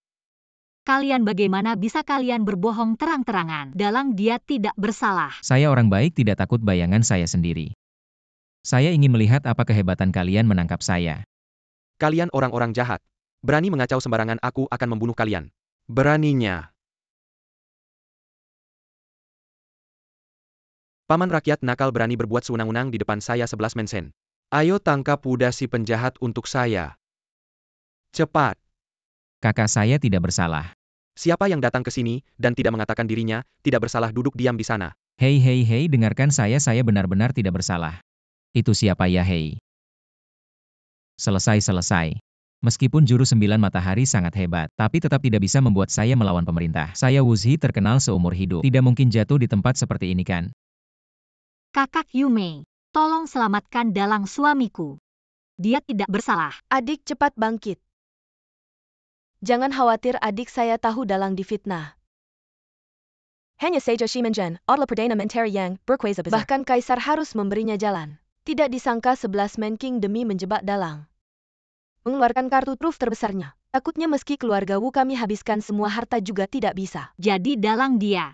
Kalian bagaimana bisa kalian berbohong terang-terangan? Dalang dia tidak bersalah. Saya orang baik, tidak takut bayangan saya sendiri. Saya ingin melihat apa kehebatan kalian menangkap saya. Kalian orang-orang jahat. Berani mengacau sembarangan, aku akan membunuh kalian. Beraninya. Paman rakyat nakal berani berbuat sewenang-wenang di depan saya 11 mensen. Ayo tangkap Wuda si penjahat untuk saya. Cepat. Kakak saya tidak bersalah. Siapa yang datang ke sini dan tidak mengatakan dirinya tidak bersalah duduk diam di sana. Hei, dengarkan saya benar-benar tidak bersalah. Itu siapa ya, hei? Selesai. Meskipun jurus 9 matahari sangat hebat, tapi tetap tidak bisa membuat saya melawan pemerintah. Saya Wuzhi, terkenal seumur hidup. Tidak mungkin jatuh di tempat seperti ini kan? Kakak Yume, tolong selamatkan dalang suamiku. Dia tidak bersalah. Adik, cepat bangkit. Jangan khawatir adik, saya tahu dalang difitnah. Hanya saja Shimenjen, adalah perdana menteri yang berkuasa besar. Bahkan kaisar harus memberinya jalan. Tidak disangka 11 Man King demi menjebak dalang. Mengeluarkan kartu truf terbesarnya. Takutnya meski keluarga Wu kami habiskan semua harta juga tidak bisa. Jadi dalang dia.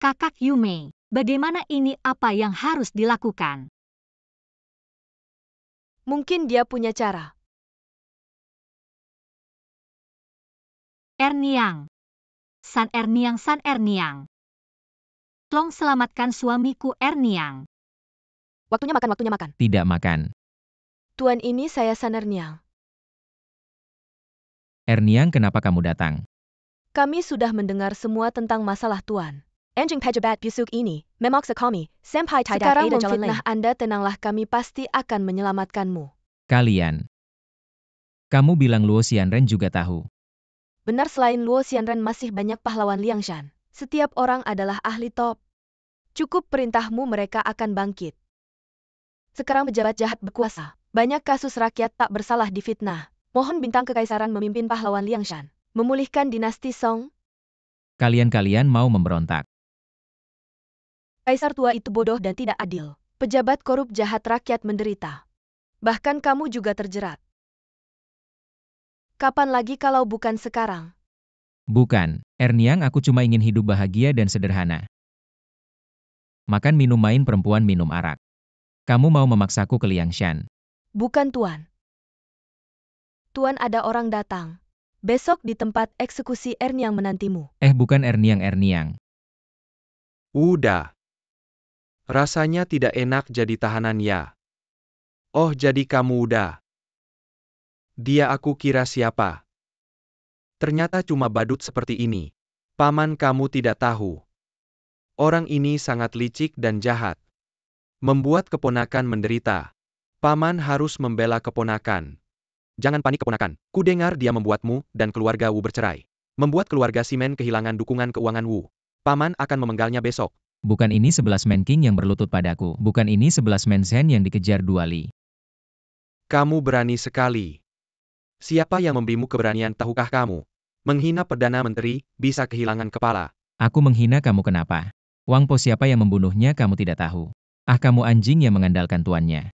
Kakak Yume, bagaimana ini, apa yang harus dilakukan? Mungkin dia punya cara. Erniang. San Erniang. Tolong selamatkan suamiku Erniang. Waktunya makan. Tidak makan. Tuan, ini saya San Erniang. Erniang, kenapa kamu datang? Kami sudah mendengar semua tentang masalah Tuan. Anjing pejabat busuk ini, memaksa kami, sampai tidak Sekarang ada jalan memfitnah lain. Anda, tenanglah, kami pasti akan menyelamatkanmu. Kalian. Kamu bilang Luo Xianren juga tahu. Benar, selain Luo Xianren masih banyak pahlawan Liangshan. Setiap orang adalah ahli top. Cukup perintahmu mereka akan bangkit. Sekarang pejabat jahat berkuasa. Banyak kasus rakyat tak bersalah difitnah. Mohon bintang kekaisaran memimpin pahlawan Liangshan. Memulihkan dinasti Song. Kalian-kalian mau memberontak. Kaisar tua itu bodoh dan tidak adil. Pejabat korup jahat, rakyat menderita. Bahkan kamu juga terjerat. Kapan lagi kalau bukan sekarang? Bukan, Erniang, aku cuma ingin hidup bahagia dan sederhana. Makan minum main perempuan minum arak. Kamu mau memaksaku ke Liangshan. Bukan, Tuan. Tuan, ada orang datang. Besok di tempat eksekusi Erniang menantimu. Bukan Erniang. Udah. Rasanya tidak enak jadi tahanan ya. Oh, jadi kamu udah. Dia aku kira siapa. Ternyata cuma badut seperti ini. Paman, kamu tidak tahu. Orang ini sangat licik dan jahat. Membuat keponakan menderita. Paman harus membela keponakan. Jangan panik keponakan. Ku dengar dia membuatmu dan keluarga Wu bercerai. Membuat keluarga Simen kehilangan dukungan keuangan Wu. Paman akan memenggalnya besok. Bukan ini 11 Man King yang berlutut padaku. Bukan ini 11 Man Shen yang dikejar 2 li. Kamu berani sekali. Siapa yang memberimu keberanian, tahukah kamu? Menghina Perdana Menteri, bisa kehilangan kepala. Aku menghina kamu kenapa? Wang Po siapa yang membunuhnya kamu tidak tahu. Kamu anjing yang mengandalkan tuannya.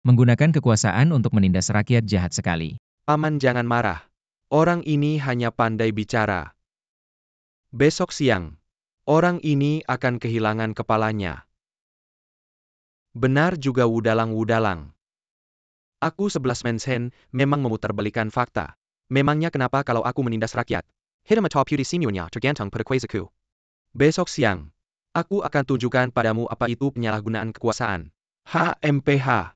Menggunakan kekuasaan untuk menindas rakyat, jahat sekali. Paman, jangan marah. Orang ini hanya pandai bicara. Besok siang, orang ini akan kehilangan kepalanya. Benar juga Wudalang. Aku 11 Man Shen memang memutarbalikan fakta. Memangnya kenapa kalau aku menindas rakyat? Hidamatau putih simunya tergantung pada kuasaku. Besok siang, aku akan tunjukkan padamu apa itu penyalahgunaan kekuasaan. HMPH.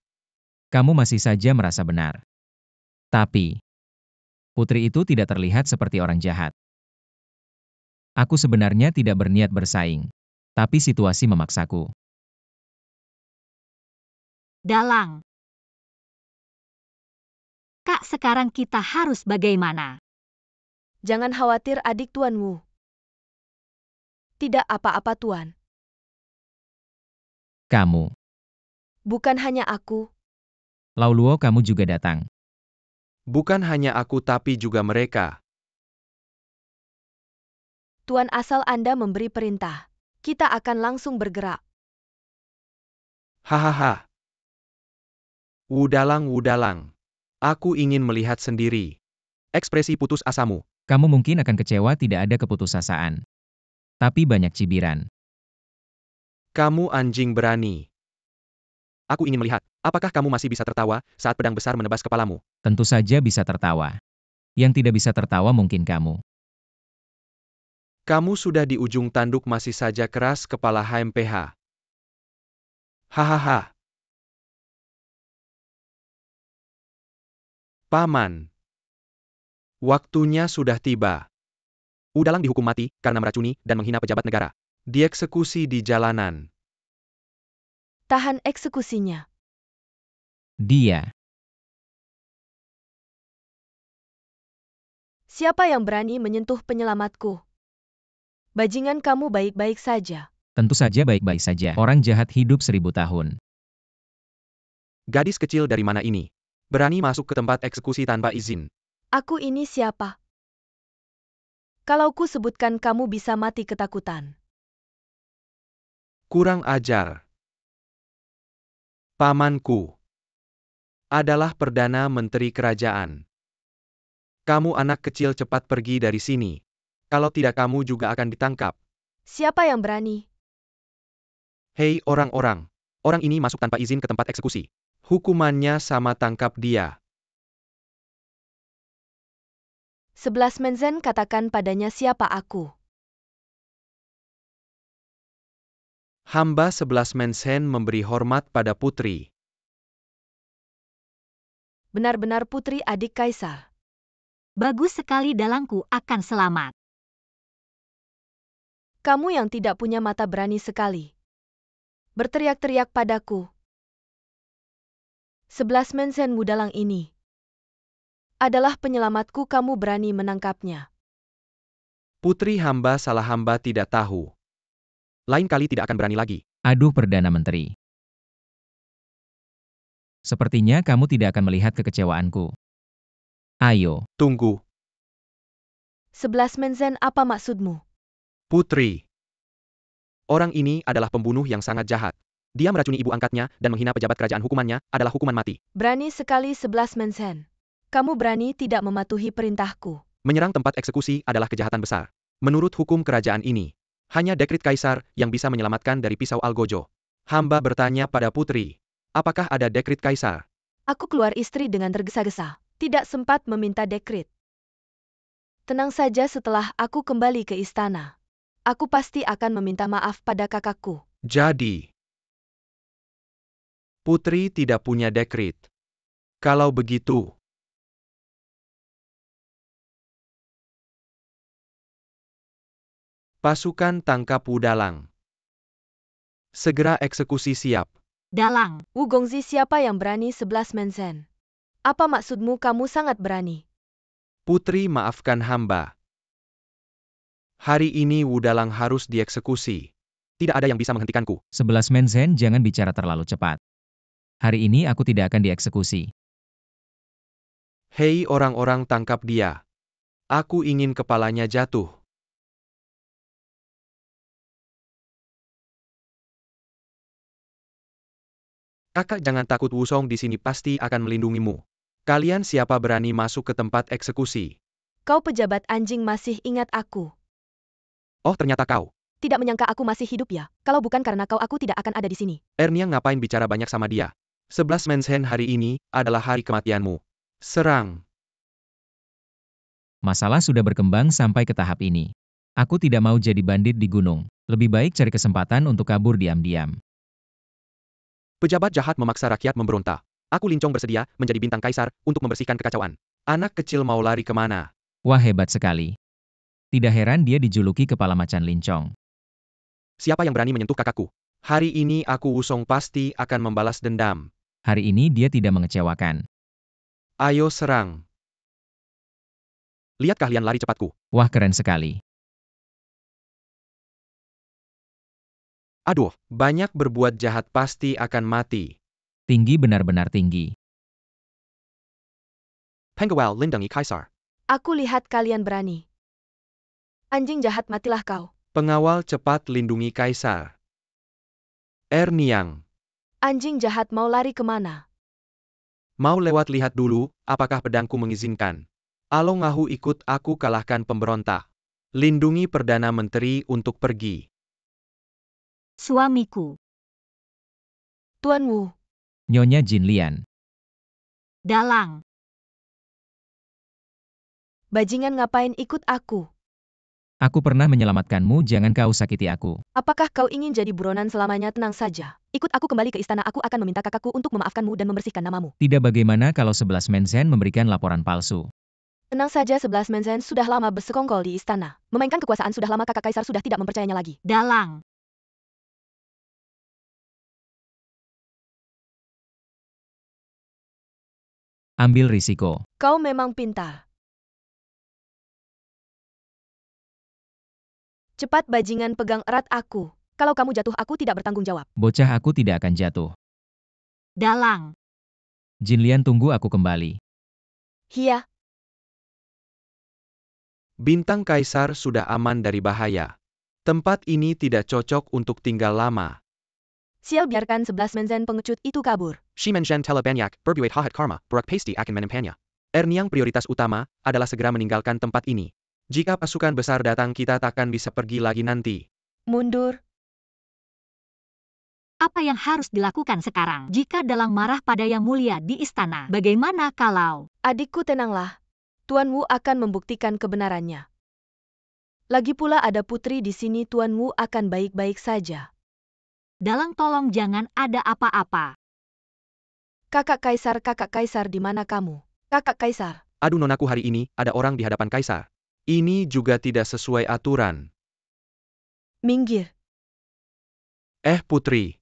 Kamu masih saja merasa benar. Tapi, putri itu tidak terlihat seperti orang jahat. Aku sebenarnya tidak berniat bersaing. Tapi situasi memaksaku. Dalang. Kak, sekarang kita harus bagaimana? Jangan khawatir adik Tuan Wu. Tidak apa-apa, Tuan. Kamu. Bukan hanya aku. Lau Luo, kamu juga datang. Bukan hanya aku tapi juga mereka. Tuan, asal Anda memberi perintah, kita akan langsung bergerak. Hahaha. Wudalang. Aku ingin melihat sendiri. Ekspresi putus asamu. Kamu mungkin akan kecewa tidak ada keputusasaan. Tapi banyak cibiran. Kamu anjing berani. Aku ingin melihat, apakah kamu masih bisa tertawa saat pedang besar menebas kepalamu? Tentu saja bisa tertawa. Yang tidak bisa tertawa mungkin kamu. Kamu sudah di ujung tanduk masih saja keras kepala HMPH. Hahaha. Paman. Waktunya sudah tiba. Wudalang dihukum mati karena meracuni dan menghina pejabat negara. Dieksekusi di jalanan. Tahan eksekusinya. Dia. Siapa yang berani menyentuh penyelamatku? Bajingan, kamu baik-baik saja. Tentu saja baik-baik saja. Orang jahat hidup 1000 tahun. Gadis kecil dari mana ini? Berani masuk ke tempat eksekusi tanpa izin. Aku ini siapa? Kalau ku sebutkan kamu bisa mati ketakutan. Kurang ajar. Pamanku adalah Perdana Menteri Kerajaan. Kamu anak kecil, cepat pergi dari sini. Kalau tidak kamu juga akan ditangkap. Siapa yang berani? Hei orang-orang. Orang ini masuk tanpa izin ke tempat eksekusi. Hukumannya sama, tangkap dia. 11 Man Shen, katakan padanya siapa aku. Hamba 11 Man Shen memberi hormat pada putri. Benar-benar putri adik kaisar. Bagus sekali, dalangku akan selamat. Kamu yang tidak punya mata berani sekali berteriak-teriak padaku. 11 mensen Wudalang ini adalah penyelamatku, kamu berani menangkapnya. Putri hamba salah, hamba tidak tahu. Lain kali tidak akan berani lagi. Aduh Perdana Menteri. Sepertinya kamu tidak akan melihat kekecewaanku. Ayo. Tunggu. 11 mensen, apa maksudmu? Putri. Orang ini adalah pembunuh yang sangat jahat. Dia meracuni ibu angkatnya dan menghina pejabat kerajaan, hukumannya adalah hukuman mati. Berani sekali 11 mensen. Kamu berani tidak mematuhi perintahku. Menyerang tempat eksekusi adalah kejahatan besar. Menurut hukum kerajaan ini, hanya dekrit kaisar yang bisa menyelamatkan dari pisau Algojo. Hamba bertanya pada Putri, apakah ada dekrit kaisar? Aku keluar istri dengan tergesa-gesa. Tidak sempat meminta dekrit. Tenang saja, setelah aku kembali ke istana, aku pasti akan meminta maaf pada kakakku. Jadi, Putri tidak punya dekrit. Kalau begitu, pasukan tangkap Wudalang. Segera eksekusi siap. Dalang. Wu Gongzi, siapa yang berani 11 mensen? Apa maksudmu, kamu sangat berani? Putri, maafkan hamba. Hari ini Wudalang harus dieksekusi. Tidak ada yang bisa menghentikanku. 11 mensen, jangan bicara terlalu cepat. Hari ini aku tidak akan dieksekusi. Hei orang-orang, tangkap dia. Aku ingin kepalanya jatuh. Kakak jangan takut, Wusong di sini pasti akan melindungimu. Kalian siapa berani masuk ke tempat eksekusi? Kau pejabat anjing masih ingat aku. Oh, ternyata kau. Tidak menyangka aku masih hidup ya. Kalau bukan karena kau, aku tidak akan ada di sini. Ernia, ngapain bicara banyak sama dia? 11 mensen, hari ini adalah hari kematianmu. Serang. Masalah sudah berkembang sampai ke tahap ini. Aku tidak mau jadi bandit di gunung. Lebih baik cari kesempatan untuk kabur diam-diam. Pejabat jahat memaksa rakyat memberontak. Aku Lincong bersedia menjadi bintang kaisar untuk membersihkan kekacauan. Anak kecil mau lari kemana? Wah, hebat sekali. Tidak heran dia dijuluki kepala macan Lincong. Siapa yang berani menyentuh kakakku? Hari ini aku Wusong pasti akan membalas dendam. Hari ini dia tidak mengecewakan. Ayo serang. Lihat kalian lari cepatku. Wah, keren sekali. Aduh, banyak berbuat jahat pasti akan mati. Tinggi, benar-benar tinggi. Penggawal lindungi kaisar. Aku lihat kalian berani. Anjing jahat, matilah kau. Pengawal cepat lindungi kaisar. Erniang. Anjing jahat mau lari kemana? Mau lewat, lihat dulu, apakah pedangku mengizinkan. Alongahu, ikut aku kalahkan pemberontak. Lindungi Perdana Menteri untuk pergi. Suamiku. Tuan Wu. Nyonya Jin Lian. Dalang. Bajingan, ngapain ikut aku? Aku pernah menyelamatkanmu, jangan kau sakiti aku. Apakah kau ingin jadi buronan selamanya? Tenang saja. Ikut aku kembali ke istana, aku akan meminta kakakku untuk memaafkanmu dan membersihkan namamu. Tidak, bagaimana kalau 11 mensen memberikan laporan palsu? Tenang saja, 11 mensen sudah lama bersekongkol di istana. Memainkan kekuasaan sudah lama, kakak kaisar sudah tidak mempercayainya lagi. Dalang. Ambil risiko. Kau memang pintar. Cepat bajingan, pegang erat aku. Kalau kamu jatuh, aku tidak bertanggung jawab. Bocah, aku tidak akan jatuh. Dalang. Jin Lian, tunggu aku kembali. Hia. Bintang kaisar sudah aman dari bahaya. Tempat ini tidak cocok untuk tinggal lama. Sial, biarkan 11 mensen pengecut itu kabur. Shimenshan telah banyak berbuat jahat, karma, berak pasti akan menempannya. Erniang, prioritas utama adalah segera meninggalkan tempat ini. Jika pasukan besar datang, kita takkan bisa pergi lagi nanti. Mundur. Apa yang harus dilakukan sekarang? Jika Dalang marah pada Yang Mulia di istana, bagaimana kalau... Adikku, tenanglah. Tuan Wu akan membuktikan kebenarannya. Lagi pula ada putri di sini, Tuan Wu akan baik-baik saja. Dalang, tolong jangan ada apa-apa. Kakak kaisar, di mana kamu? Kakak kaisar. Aduh nonaku, hari ini ada orang di hadapan kaisar. Ini juga tidak sesuai aturan. Minggir. Putri.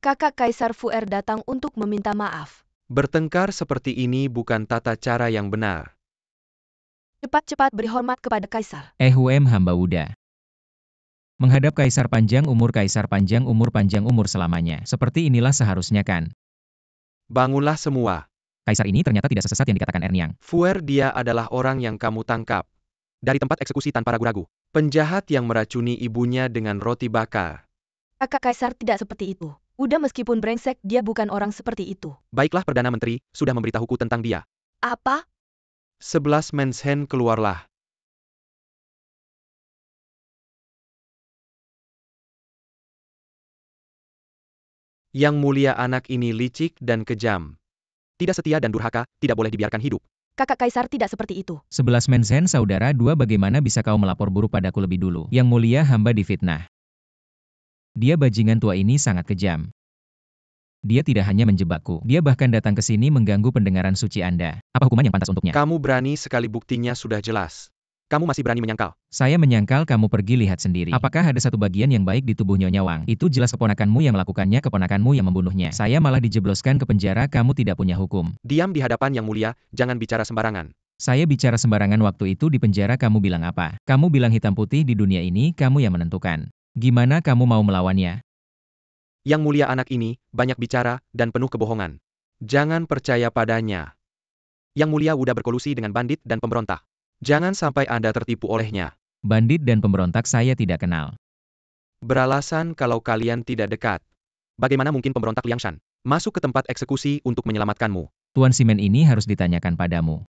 Kakak Kaisar Fuer datang untuk meminta maaf. Bertengkar seperti ini bukan tata cara yang benar. Cepat-cepat beri hormat kepada Kaisar. Hamba Wuda. Menghadap Kaisar panjang umur selamanya. Seperti inilah seharusnya kan? Bangunlah semua. Kaisar ini ternyata tidak sesesat yang dikatakan Erniang. Fuer, dia adalah orang yang kamu tangkap dari tempat eksekusi tanpa ragu-ragu. Penjahat yang meracuni ibunya dengan roti bakar. Kakak Kaisar tidak seperti itu. Udah meskipun brengsek, dia bukan orang seperti itu. Baiklah, Perdana Menteri sudah memberitahuku tentang dia. Apa? 11 Mensen keluarlah. Yang mulia, anak ini licik dan kejam. Tidak setia dan durhaka, tidak boleh dibiarkan hidup. Kakak Kaisar tidak seperti itu. 11 Mensen saudara 2 bagaimana bisa kau melapor buruk padaku lebih dulu? Yang mulia hamba difitnah. Dia bajingan tua ini sangat kejam. Dia tidak hanya menjebakku, dia bahkan datang ke sini mengganggu pendengaran suci Anda. Apa hukuman yang pantas untuknya? Kamu berani sekali, buktinya sudah jelas. Kamu masih berani menyangkal. Saya menyangkal, kamu pergi lihat sendiri. Apakah ada satu bagian yang baik di tubuh Nyonya Wang? Itu jelas keponakanmu yang melakukannya, keponakanmu yang membunuhnya. Saya malah dijebloskan ke penjara, kamu tidak punya hukum. Diam di hadapan Yang Mulia, jangan bicara sembarangan. Saya bicara sembarangan waktu itu di penjara, kamu bilang apa? Kamu bilang hitam putih di dunia ini, kamu yang menentukan. Gimana kamu mau melawannya? Yang Mulia, anak ini banyak bicara dan penuh kebohongan. Jangan percaya padanya. Yang Mulia udah berkolusi dengan bandit dan pemberontak. Jangan sampai Anda tertipu olehnya. Bandit dan pemberontak saya tidak kenal. Beralasan kalau kalian tidak dekat. Bagaimana mungkin pemberontak Liang Shan masuk ke tempat eksekusi untuk menyelamatkanmu? Tuan Simen ini harus ditanyakan padamu.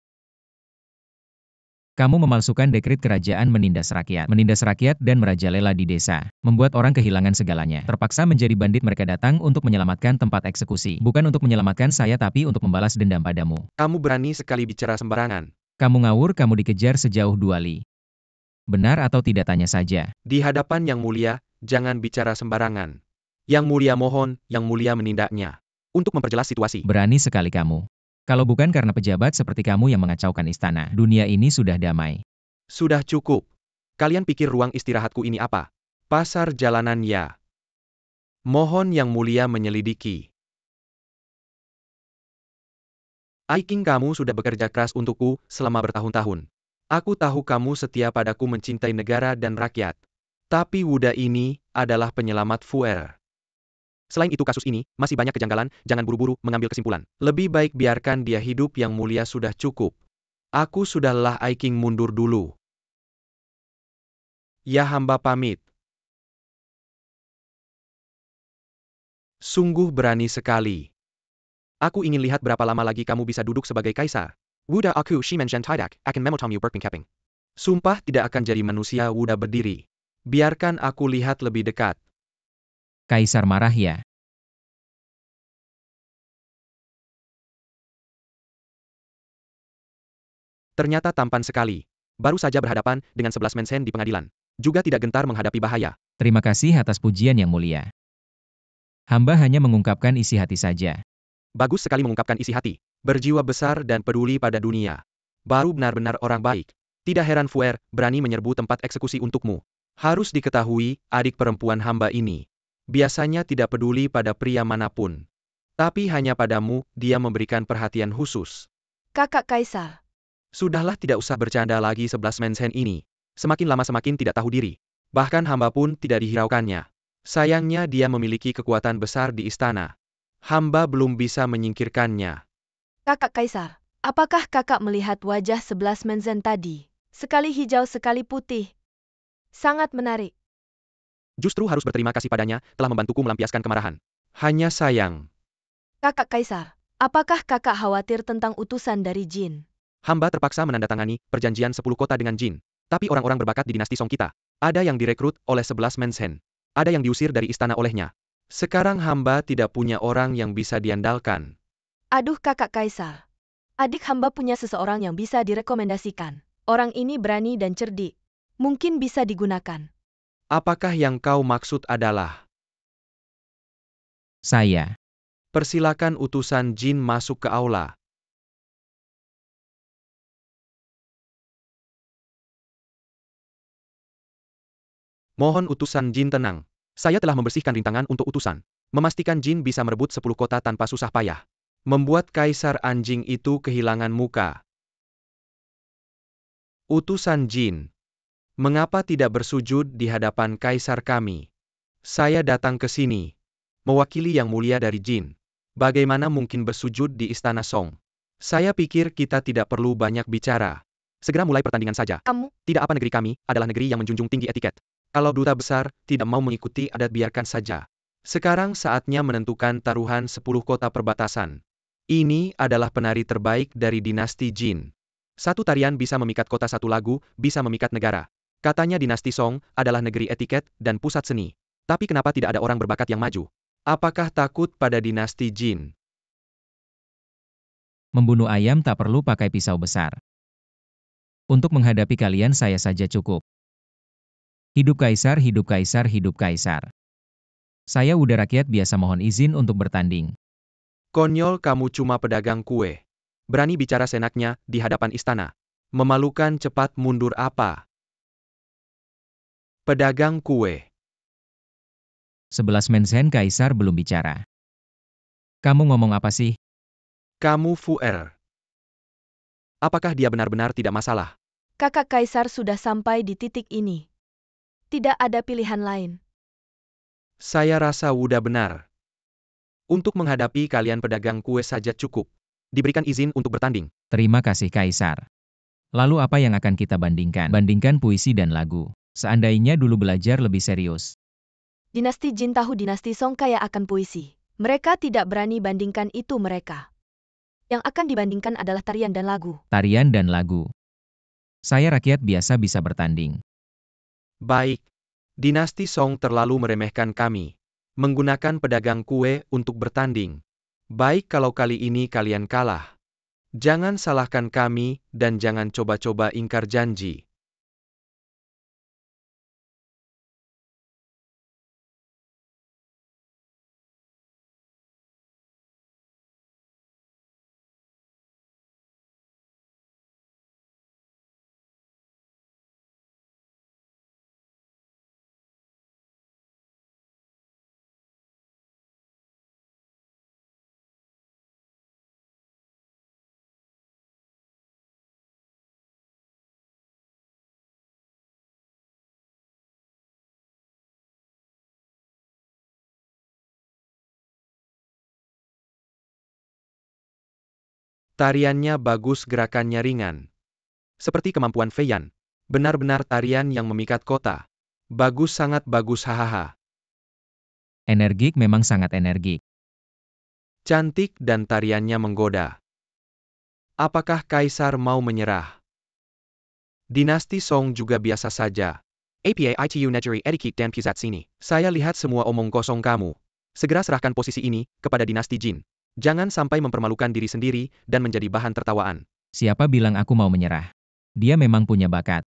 Kamu memalsukan dekret kerajaan, menindas rakyat dan merajalela di desa, membuat orang kehilangan segalanya. Terpaksa menjadi bandit, mereka datang untuk menyelamatkan tempat eksekusi. Bukan untuk menyelamatkan saya tapi untuk membalas dendam padamu. Kamu berani sekali bicara sembarangan. Kamu ngawur, kamu dikejar sejauh 2 li. Benar atau tidak, tanya saja. Di hadapan Yang Mulia, jangan bicara sembarangan. Yang Mulia mohon, Yang Mulia menindaknya. Untuk memperjelas situasi. Berani sekali kamu. Kalau bukan karena pejabat seperti kamu yang mengacaukan istana, dunia ini sudah damai. Sudah cukup. Kalian pikir ruang istirahatku ini apa? Pasar jalanan ya? Mohon Yang Mulia menyelidiki. Aiking, kamu sudah bekerja keras untukku selama bertahun-tahun. Aku tahu kamu setia padaku, mencintai negara dan rakyat. Tapi Wuda ini adalah penyelamat Fuer. Selain itu, kasus ini masih banyak kejanggalan, jangan buru-buru mengambil kesimpulan. Lebih baik biarkan dia hidup. Yang Mulia, sudah cukup. Aku sudah lelah, Aiking mundur dulu. Ya, hamba pamit. Sungguh berani sekali. Aku ingin lihat berapa lama lagi kamu bisa duduk sebagai kaisar. Wuda aku Shimen Shen tidak akan memotomu berpengkaping. Sumpah tidak akan jadi manusia. Wuda berdiri. Biarkan aku lihat lebih dekat. Kaisar marah ya? Ternyata tampan sekali. Baru saja berhadapan dengan 11 Mensen di pengadilan. Juga tidak gentar menghadapi bahaya. Terima kasih atas pujian Yang Mulia. Hamba hanya mengungkapkan isi hati saja. Bagus sekali mengungkapkan isi hati. Berjiwa besar dan peduli pada dunia. Baru benar-benar orang baik. Tidak heran Fuer berani menyerbu tempat eksekusi untukmu. Harus diketahui, adik perempuan hamba ini biasanya tidak peduli pada pria manapun. Tapi hanya padamu, dia memberikan perhatian khusus. Kakak Kaisar. Sudahlah, tidak usah bercanda lagi. 11 Mensen ini semakin lama semakin tidak tahu diri. Bahkan hamba pun tidak dihiraukannya. Sayangnya dia memiliki kekuatan besar di istana. Hamba belum bisa menyingkirkannya. Kakak Kaisar, apakah kakak melihat wajah 11 Mensen tadi? Sekali hijau, sekali putih. Sangat menarik. Justru harus berterima kasih padanya, telah membantuku melampiaskan kemarahan. Hanya sayang. Kakak Kaisar, apakah kakak khawatir tentang utusan dari Jin? Hamba terpaksa menandatangani perjanjian 10 kota dengan Jin. Tapi orang-orang berbakat di dinasti Song kita. Ada yang direkrut oleh 11 Mensen. Ada yang diusir dari istana olehnya. Sekarang hamba tidak punya orang yang bisa diandalkan. Aduh kakak Kaisar. Adik hamba punya seseorang yang bisa direkomendasikan. Orang ini berani dan cerdik. Mungkin bisa digunakan. Apakah yang kau maksud adalah? Saya. Persilakan utusan Jin masuk ke aula. Mohon utusan Jin tenang. Saya telah membersihkan rintangan untuk utusan. Memastikan Jin bisa merebut 10 kota tanpa susah payah. Membuat Kaisar Anjing itu kehilangan muka. Utusan Jin. Mengapa tidak bersujud di hadapan Kaisar kami? Saya datang ke sini. Mewakili yang mulia dari Jin. Bagaimana mungkin bersujud di Istana Song? Saya pikir kita tidak perlu banyak bicara. Segera mulai pertandingan saja. Kamu, Tidak apa negeri kami adalah negeri yang menjunjung tinggi etiket. Kalau duta besar tidak mau mengikuti adat biarkan saja. Sekarang saatnya menentukan taruhan 10 kota perbatasan. Ini adalah penari terbaik dari dinasti Jin. Satu tarian bisa memikat kota, satu lagu bisa memikat negara. Katanya dinasti Song adalah negeri etiket dan pusat seni. Tapi kenapa tidak ada orang berbakat yang maju? Apakah takut pada dinasti Jin? Membunuh ayam tak perlu pakai pisau besar. Untuk menghadapi kalian saya saja cukup. Hidup Kaisar, hidup Kaisar, hidup Kaisar. Saya udah rakyat biasa, mohon izin untuk bertanding. Konyol, kamu cuma pedagang kue. Berani bicara senaknya di hadapan istana. Memalukan, cepat mundur apa? Pedagang kue. 11 Mensen Kaisar belum bicara. Kamu ngomong apa sih? Kamu Fuer. Apakah dia benar-benar tidak masalah? kakak Kaisar sudah sampai di titik ini. Tidak ada pilihan lain. Saya rasa Wuda benar. Untuk menghadapi kalian pedagang kue saja cukup. Diberikan izin untuk bertanding. Terima kasih Kaisar. Lalu apa yang akan kita bandingkan? Bandingkan puisi dan lagu. Seandainya dulu belajar lebih serius. Dinasti Jin tahu dinasti Song kaya akan puisi. Mereka tidak berani bandingkan itu mereka. Yang akan dibandingkan adalah tarian dan lagu. Tarian dan lagu. Saya rakyat biasa bisa bertanding. Baik. Dinasti Song terlalu meremehkan kami. Menggunakan pedagang kue untuk bertanding. Baik kalau kali ini kalian kalah. Jangan salahkan kami dan jangan coba-coba ingkar janji. Tariannya bagus, gerakannya ringan. Seperti kemampuan Fei Yan. Benar-benar tarian yang memikat kota. Bagus, sangat bagus, hahaha. Energik, memang sangat energik. Cantik dan tariannya menggoda. Apakah Kaisar mau menyerah? Dinasti Song juga biasa saja. APA ITU Negeri Etiquette dan Pusat Sini. Saya lihat semua omong kosong kamu. Segera serahkan posisi ini kepada dinasti Jin. Jangan sampai mempermalukan diri sendiri dan menjadi bahan tertawaan. Siapa bilang aku mau menyerah? Dia memang punya bakat.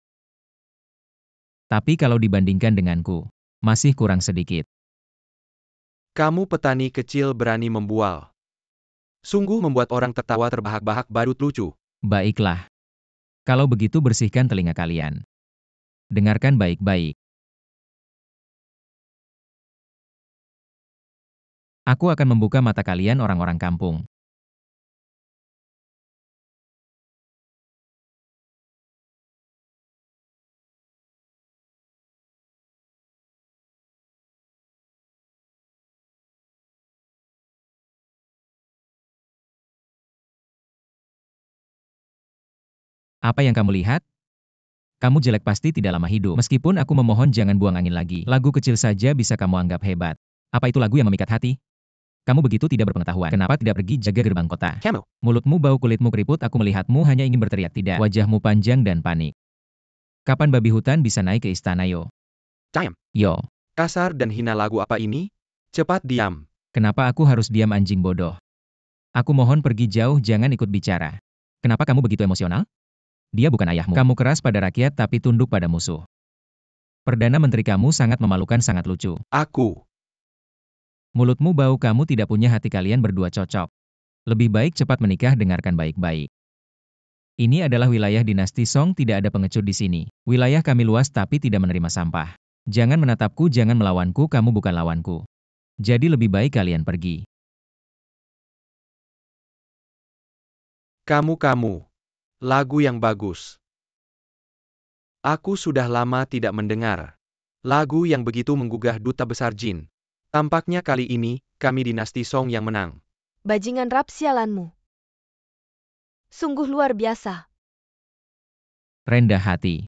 Tapi kalau dibandingkan denganku, masih kurang sedikit. Kamu petani kecil berani membual. Sungguh membuat orang tertawa terbahak-bahak, badut lucu. Baiklah. Kalau begitu bersihkan telinga kalian. Dengarkan baik-baik. Aku akan membuka mata kalian orang-orang kampung. Apa yang kamu lihat? Kamu jelek, pasti tidak lama hidup. Meskipun aku memohon jangan buang angin lagi. Lagu kecil saja bisa kamu anggap hebat. Apa itu lagu yang memikat hati? Kamu begitu tidak berpengetahuan. Kenapa tidak pergi jaga gerbang kota? Kamu. Mulutmu bau, kulitmu keriput, aku melihatmu hanya ingin berteriak tidak. Wajahmu panjang dan panik. Kapan babi hutan bisa naik ke istana yo? Diam. Yo. Kasar dan hina, lagu apa ini? Cepat diam. Kenapa aku harus diam, anjing bodoh? Aku mohon pergi jauh, jangan ikut bicara. Kenapa kamu begitu emosional? Dia bukan ayahmu. Kamu keras pada rakyat tapi tunduk pada musuh. Perdana Menteri kamu sangat memalukan, sangat lucu. Aku. Mulutmu bau, kamu tidak punya hati, kalian berdua cocok. Lebih baik cepat menikah, dengarkan baik-baik. Ini adalah wilayah dinasti Song, tidak ada pengecut di sini. Wilayah kami luas tapi tidak menerima sampah. Jangan menatapku, jangan melawanku, kamu bukan lawanku. Jadi lebih baik kalian pergi. Kamu. Lagu yang bagus. Aku sudah lama tidak mendengar lagu yang begitu menggugah Duta Besar Jin. Tampaknya kali ini, kami dinasti Song yang menang. Bajingan rap sialanmu. Sungguh luar biasa. Rendah hati.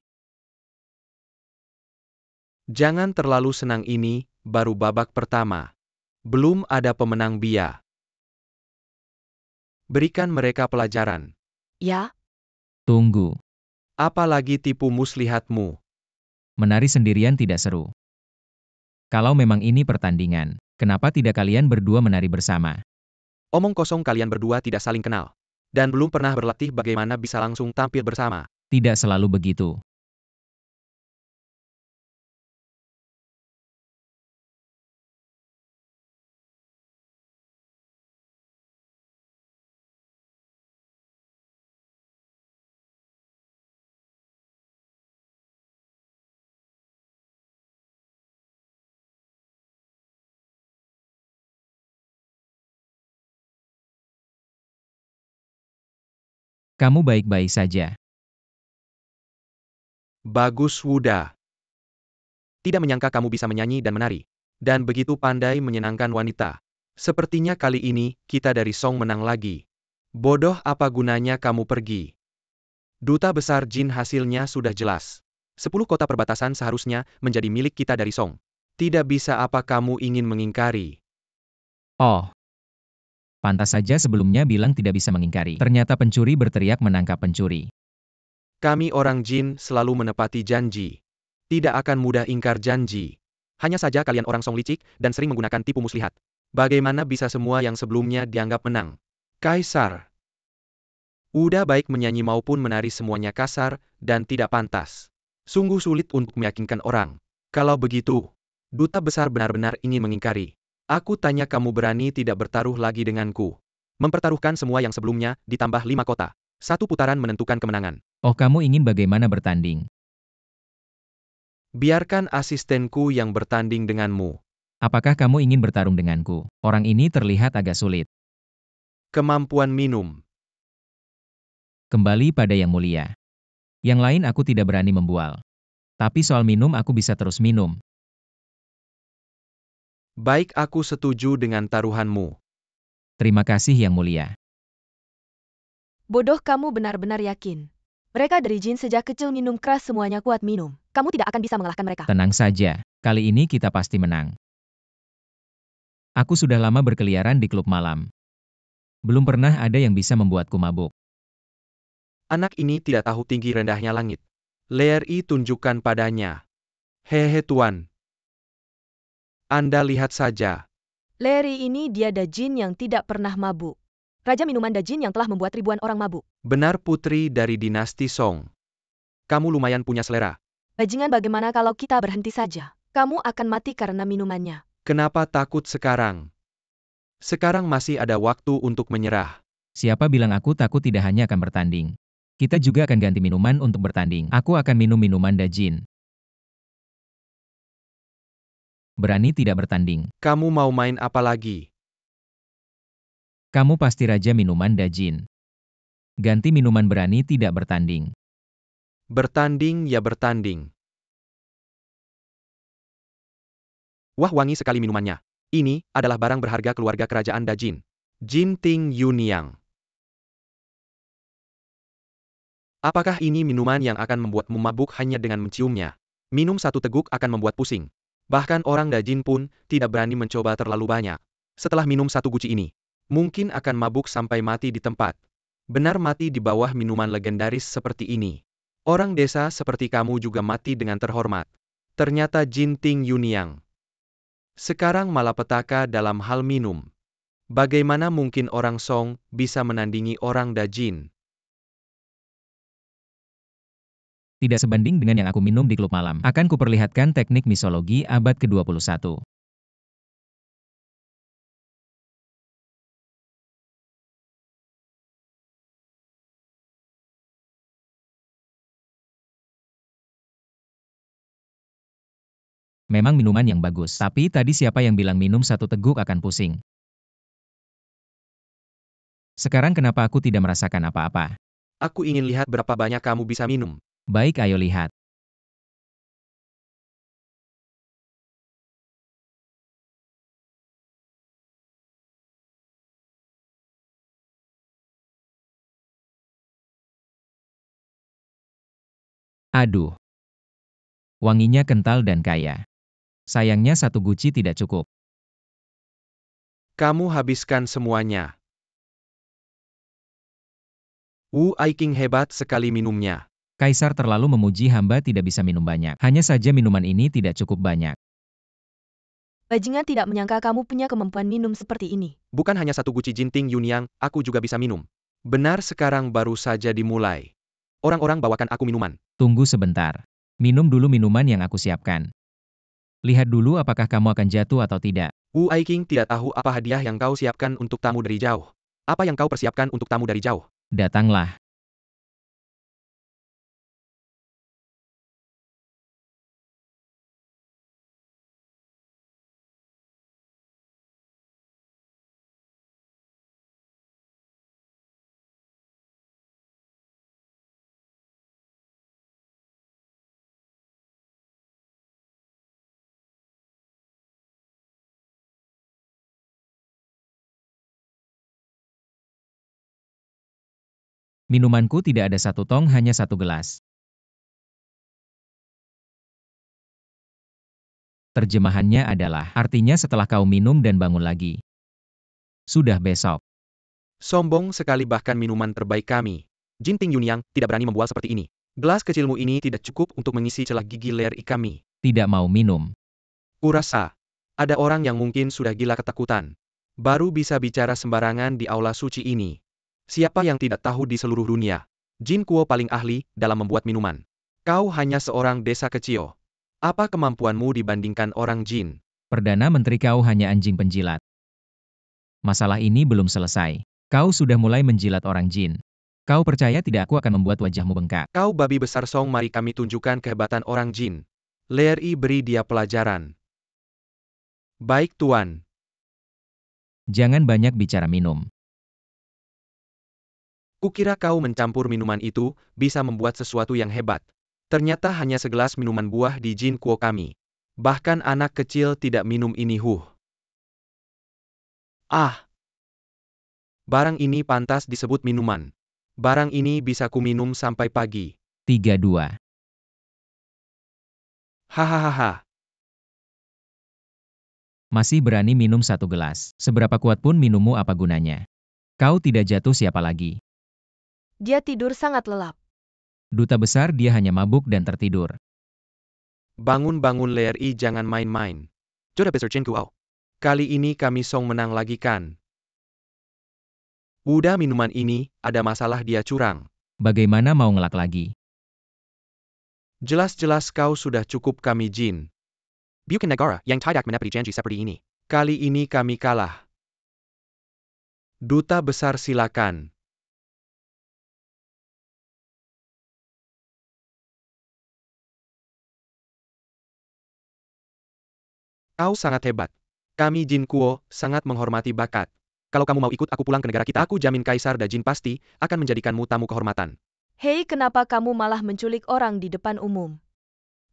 Jangan terlalu senang, ini baru babak pertama. Belum ada pemenang bia. Berikan mereka pelajaran. Ya, Tunggu. Apalagi tipu muslihatmu. Menari sendirian tidak seru. Kalau memang ini pertandingan, kenapa tidak kalian berdua menari bersama? Omong kosong, kalian berdua tidak saling kenal. Dan belum pernah berlatih, bagaimana bisa langsung tampil bersama. Tidak selalu begitu. Kamu baik-baik saja. Bagus, Wuda. Tidak menyangka kamu bisa menyanyi dan menari. Dan begitu pandai menyenangkan wanita. Sepertinya kali ini, kita dari Song menang lagi. Bodoh, apa gunanya kamu pergi? Duta Besar Jin, hasilnya sudah jelas. 10 kota perbatasan seharusnya menjadi milik kita dari Song. Tidak bisa, apa kamu ingin mengingkari? Oh. Pantas saja sebelumnya bilang tidak bisa mengingkari. Ternyata pencuri berteriak menangkap pencuri. Kami orang Jin selalu menepati janji. Tidak akan mudah ingkar janji. Hanya saja kalian orang Song licik dan sering menggunakan tipu muslihat. Bagaimana bisa semua yang sebelumnya dianggap menang? Kaisar. Udah baik menyanyi maupun menari semuanya kasar dan tidak pantas. Sungguh sulit untuk meyakinkan orang. Kalau begitu, Duta Besar benar-benar ingin mengingkari. Aku tanya, kamu berani tidak bertaruh lagi denganku? Mempertaruhkan semua yang sebelumnya, ditambah 5 kota. Satu putaran menentukan kemenangan. Oh, kamu ingin bagaimana bertanding? Biarkan asistenku yang bertanding denganmu. Apakah kamu ingin bertarung denganku? Orang ini terlihat agak sulit. Kemampuan minum. Kembali pada yang mulia. Yang lain aku tidak berani membual. Tapi soal minum aku bisa terus minum. Baik, aku setuju dengan taruhanmu. Terima kasih yang mulia. bodoh, kamu benar-benar yakin. Mereka dari Jin sejak kecil minum keras, semuanya kuat minum. Kamu tidak akan bisa mengalahkan mereka. Tenang saja, kali ini kita pasti menang. Aku sudah lama berkeliaran di klub malam. Belum pernah ada yang bisa membuatku mabuk. Anak ini tidak tahu tinggi rendahnya langit. Leri tunjukkan padanya. Hehe tuan. Anda lihat saja. Larry ini dia Dajin yang tidak pernah mabuk. Raja minuman Dajin yang telah membuat ribuan orang mabuk. Benar, putri dari dinasti Song. Kamu lumayan punya selera. Bajingan, bagaimana kalau kita berhenti saja? Kamu akan mati karena minumannya. Kenapa takut sekarang? Sekarang masih ada waktu untuk menyerah. Siapa bilang aku takut? Tidak hanya akan bertanding. Kita juga akan ganti minuman untuk bertanding. Aku akan minum minuman Dajin. Berani tidak bertanding. Kamu mau main apa lagi? Kamu pasti raja minuman Dajin. Ganti minuman, berani tidak bertanding. Bertanding ya bertanding. Wah, wangi sekali minumannya. Ini adalah barang berharga keluarga kerajaan Dajin. Jin Ting Yuniang. Apakah ini minuman yang akan membuatmu mabuk hanya dengan menciumnya? Minum satu teguk akan membuat pusing. Bahkan orang Dajin pun tidak berani mencoba terlalu banyak. Setelah minum satu guci ini, mungkin akan mabuk sampai mati di tempat. Benar, mati di bawah minuman legendaris seperti ini. Orang desa seperti kamu juga mati dengan terhormat. Ternyata Jin Ting Yuniang. Sekarang malapetaka dalam hal minum. Bagaimana mungkin orang Song bisa menandingi orang Dajin? Tidak sebanding dengan yang aku minum di klub malam. Akan kuperlihatkan teknik misologi abad ke-21. Memang minuman yang bagus. Tapi tadi siapa yang bilang minum satu teguk akan pusing? Sekarang kenapa aku tidak merasakan apa-apa? Aku ingin lihat berapa banyak kamu bisa minum. Baik, ayo lihat. Aduh. Wanginya kental dan kaya. Sayangnya satu guci tidak cukup. Kamu habiskan semuanya. Wu Aiking hebat sekali minumnya. Kaisar terlalu memuji hamba tidak bisa minum banyak. Hanya saja minuman ini tidak cukup banyak. Bajingan tidak menyangka kamu punya kemampuan minum seperti ini. Bukan hanya satu guci Jinting Yunyang, aku juga bisa minum. Benar, sekarang baru saja dimulai. Orang-orang bawakan aku minuman. Tunggu sebentar. Minum dulu minuman yang aku siapkan. Lihat dulu apakah kamu akan jatuh atau tidak. Wu Aiking tidak tahu apa hadiah yang kau siapkan untuk tamu dari jauh. Apa yang kau persiapkan untuk tamu dari jauh? Datanglah. Minumanku tidak ada satu tong, hanya satu gelas. Terjemahannya adalah, artinya setelah kau minum dan bangun lagi. Sudah besok. Sombong sekali, bahkan minuman terbaik kami, Jinting Yunyang, tidak berani membual seperti ini. Gelas kecilmu ini tidak cukup untuk mengisi celah gigi Ler I kami. Tidak mau minum. Kurasa, ada orang yang mungkin sudah gila ketakutan. Baru bisa bicara sembarangan di aula suci ini. Siapa yang tidak tahu di seluruh dunia? Jin Kuo paling ahli dalam membuat minuman. Kau hanya seorang desa kecil. Apa kemampuanmu dibandingkan orang Jin? Perdana Menteri, kau hanya anjing penjilat. Masalah ini belum selesai. Kau sudah mulai menjilat orang Jin. Kau percaya tidak aku akan membuat wajahmu bengkak? Kau babi besar Song, mari kami tunjukkan kehebatan orang Jin. Ler I beri dia pelajaran. Baik tuan. Jangan banyak bicara, minum. Kukira kau mencampur minuman itu, bisa membuat sesuatu yang hebat. Ternyata hanya segelas minuman buah di Jin Kuo kami. Bahkan anak kecil tidak minum ini. Ah! Barang ini pantas disebut minuman. Barang ini bisa kuminum sampai pagi. 3-2. Hahaha. Masih berani minum satu gelas. Seberapa kuat pun minummu apa gunanya? Kau tidak jatuh, siapa lagi? Dia tidur sangat lelap. Duta besar, dia hanya mabuk dan tertidur. Bangun-bangun Ler I, jangan main-main. Jodoh besar Chen Kuo. Kali ini kami Song menang lagi kan? Udah, minuman ini, ada masalah, dia curang. Bagaimana mau ngelak lagi? Jelas-jelas kau sudah cukup kami Jin. Bukan negara yang tidak menepati janji seperti ini. Kali ini kami kalah. Duta besar, silakan. Kau sangat hebat. Kami Jin Kuo sangat menghormati bakat. Kalau kamu mau ikut aku pulang ke negara kita, aku jamin Kaisar dan Jin pasti akan menjadikanmu tamu kehormatan. Hei, kenapa kamu malah menculik orang di depan umum?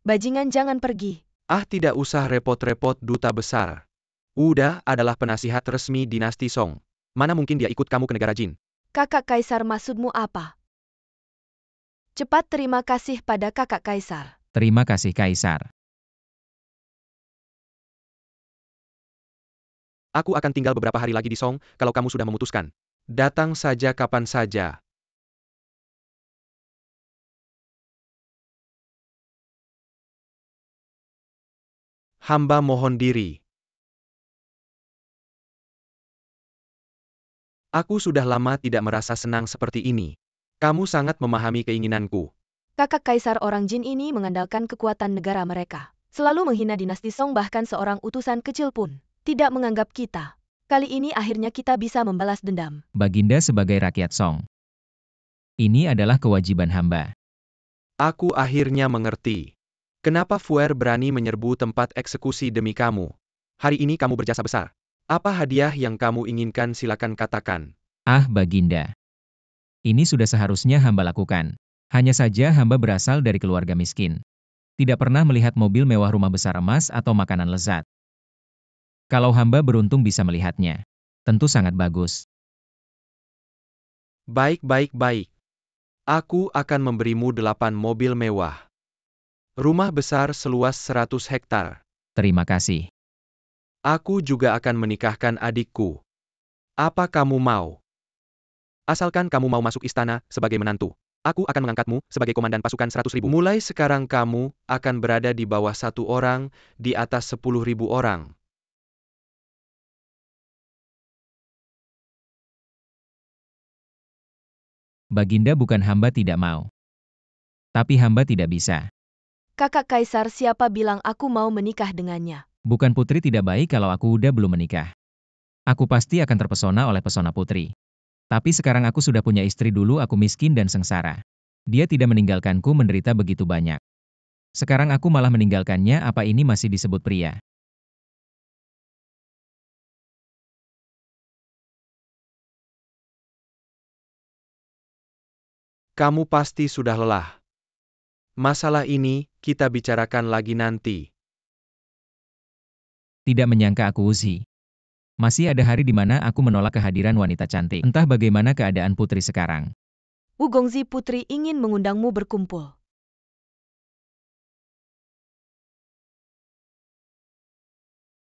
Bajingan, jangan pergi. Ah, tidak usah repot-repot, duta besar. Uda adalah penasihat resmi dinasti Song. Mana mungkin dia ikut kamu ke negara Jin? Kakak Kaisar, maksudmu apa? Cepat terima kasih pada kakak Kaisar. Terima kasih, Kaisar. Aku akan tinggal beberapa hari lagi di Song, kalau kamu sudah memutuskan. Datang saja kapan saja. Hamba mohon diri. Aku sudah lama tidak merasa senang seperti ini. Kamu sangat memahami keinginanku. Kakak Kaisar orang Jin ini mengandalkan kekuatan negara mereka. Selalu menghina dinasti Song, bahkan seorang utusan kecil pun tidak menganggap kita. Kali ini akhirnya kita bisa membalas dendam. Baginda sebagai rakyat Song. Ini adalah kewajiban hamba. Aku akhirnya mengerti. Kenapa Fuer berani menyerbu tempat eksekusi demi kamu? Hari ini kamu berjasa besar. Apa hadiah yang kamu inginkan, silakan katakan. Ah, Baginda. Ini sudah seharusnya hamba lakukan. Hanya saja hamba berasal dari keluarga miskin. Tidak pernah melihat mobil mewah, rumah besar, emas, atau makanan lezat. Kalau hamba beruntung bisa melihatnya, tentu sangat bagus. Baik. Aku akan memberimu 8 mobil mewah. Rumah besar seluas 100 hektar. Terima kasih. Aku juga akan menikahkan adikku. Apa kamu mau? Asalkan kamu mau masuk istana sebagai menantu, aku akan mengangkatmu sebagai komandan pasukan 100.000. Mulai sekarang kamu akan berada di bawah 1 orang, di atas 10.000 orang. Baginda, bukan hamba tidak mau. Tapi hamba tidak bisa. Kakak Kaisar, siapa bilang aku mau menikah dengannya? Bukan putri tidak baik kalau aku udah belum menikah. Aku pasti akan terpesona oleh pesona putri. Tapi sekarang aku sudah punya istri, dulu aku miskin dan sengsara. Dia tidak meninggalkanku menderita begitu banyak. Sekarang aku malah meninggalkannya, apa ini masih disebut pria? Kamu pasti sudah lelah. Masalah ini kita bicarakan lagi nanti. Tidak menyangka aku uzi. Masih ada hari di mana aku menolak kehadiran wanita cantik. Entah bagaimana keadaan putri sekarang. Wugongzi, putri ingin mengundangmu berkumpul.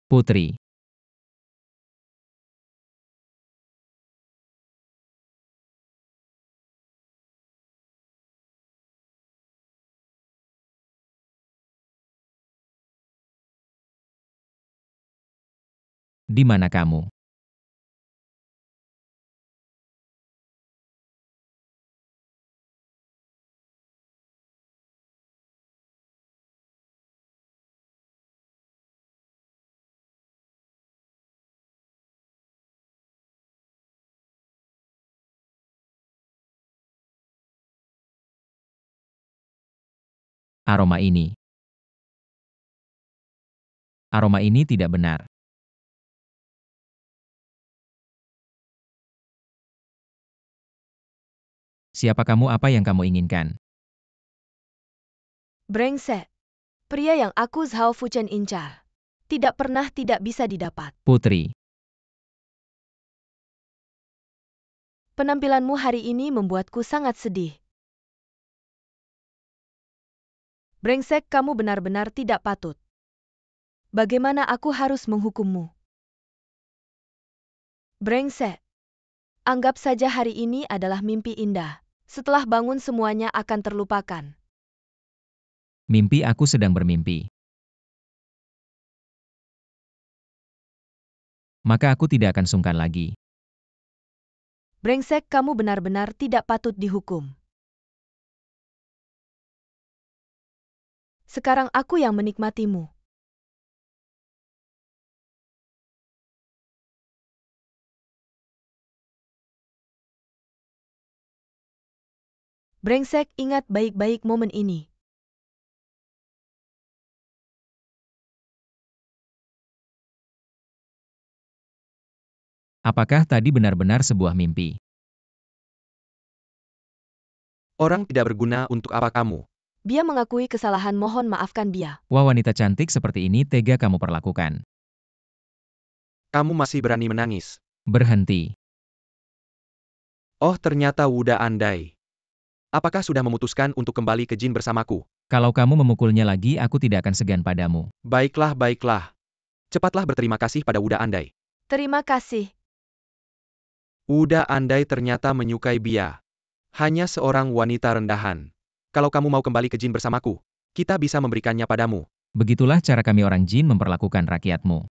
Putri. Di mana kamu? Aroma ini. Aroma ini tidak benar. Siapa kamu? Apa yang kamu inginkan? Brengsek. Pria yang aku Zhao Fuchen incar. Tidak pernah tidak bisa didapat. Putri. Penampilanmu hari ini membuatku sangat sedih. Brengsek, kamu benar-benar tidak patut. Bagaimana aku harus menghukummu? Brengsek. Anggap saja hari ini adalah mimpi indah. Setelah bangun semuanya akan terlupakan. Mimpi? Aku sedang bermimpi. Maka aku tidak akan sungkan lagi. Brengsek, kamu benar-benar tidak patut dihukum. Sekarang aku yang menikmatimu. Brengsek, ingat baik-baik momen ini. Apakah tadi benar-benar sebuah mimpi? Orang tidak berguna, untuk apa kamu? Bia mengakui kesalahan, mohon maafkan Bia. Wah, wanita cantik seperti ini tega kamu perlakukan. Kamu masih berani menangis. Berhenti. Oh, ternyata Wuda Andai. Apakah sudah memutuskan untuk kembali ke Jin bersamaku? Kalau kamu memukulnya lagi, aku tidak akan segan padamu. Baiklah. Cepatlah berterima kasih pada Wuda Andai. Terima kasih. Wuda Andai ternyata menyukai Bia. Hanya seorang wanita rendahan. Kalau kamu mau kembali ke Jin bersamaku, kita bisa memberikannya padamu. Begitulah cara kami orang Jin memperlakukan rakyatmu.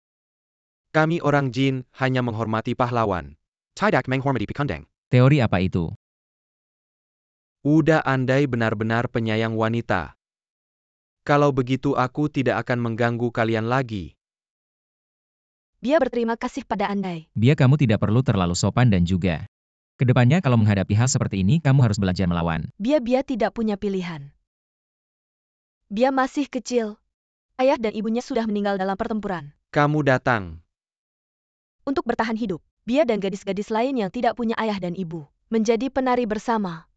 Kami orang Jin hanya menghormati pahlawan. Tidak menghormati pekandang. Teori apa itu? Wuda Andai benar-benar penyayang wanita. Kalau begitu aku tidak akan mengganggu kalian lagi. Bia berterima kasih pada Andai. Bia, kamu tidak perlu terlalu sopan dan juga. Kedepannya kalau menghadapi hal seperti ini, kamu harus belajar melawan. Bia tidak punya pilihan. Dia masih kecil. Ayah dan ibunya sudah meninggal dalam pertempuran. Kamu datang. Untuk bertahan hidup, Bia dan gadis-gadis lain yang tidak punya ayah dan ibu menjadi penari bersama.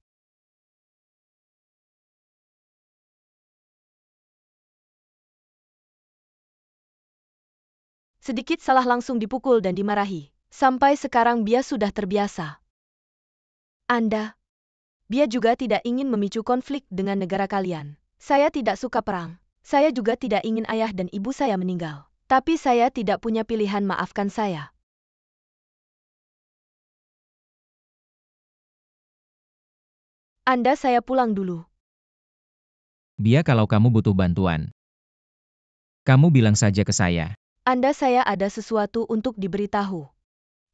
Sedikit salah langsung dipukul dan dimarahi. Sampai sekarang Bia sudah terbiasa. Bia juga tidak ingin memicu konflik dengan negara kalian. Saya tidak suka perang. Saya juga tidak ingin ayah dan ibu saya meninggal. Tapi saya tidak punya pilihan, maafkan saya. Saya pulang dulu. Bia, kalau kamu butuh bantuan, kamu bilang saja ke saya. Saya ada sesuatu untuk diberitahu.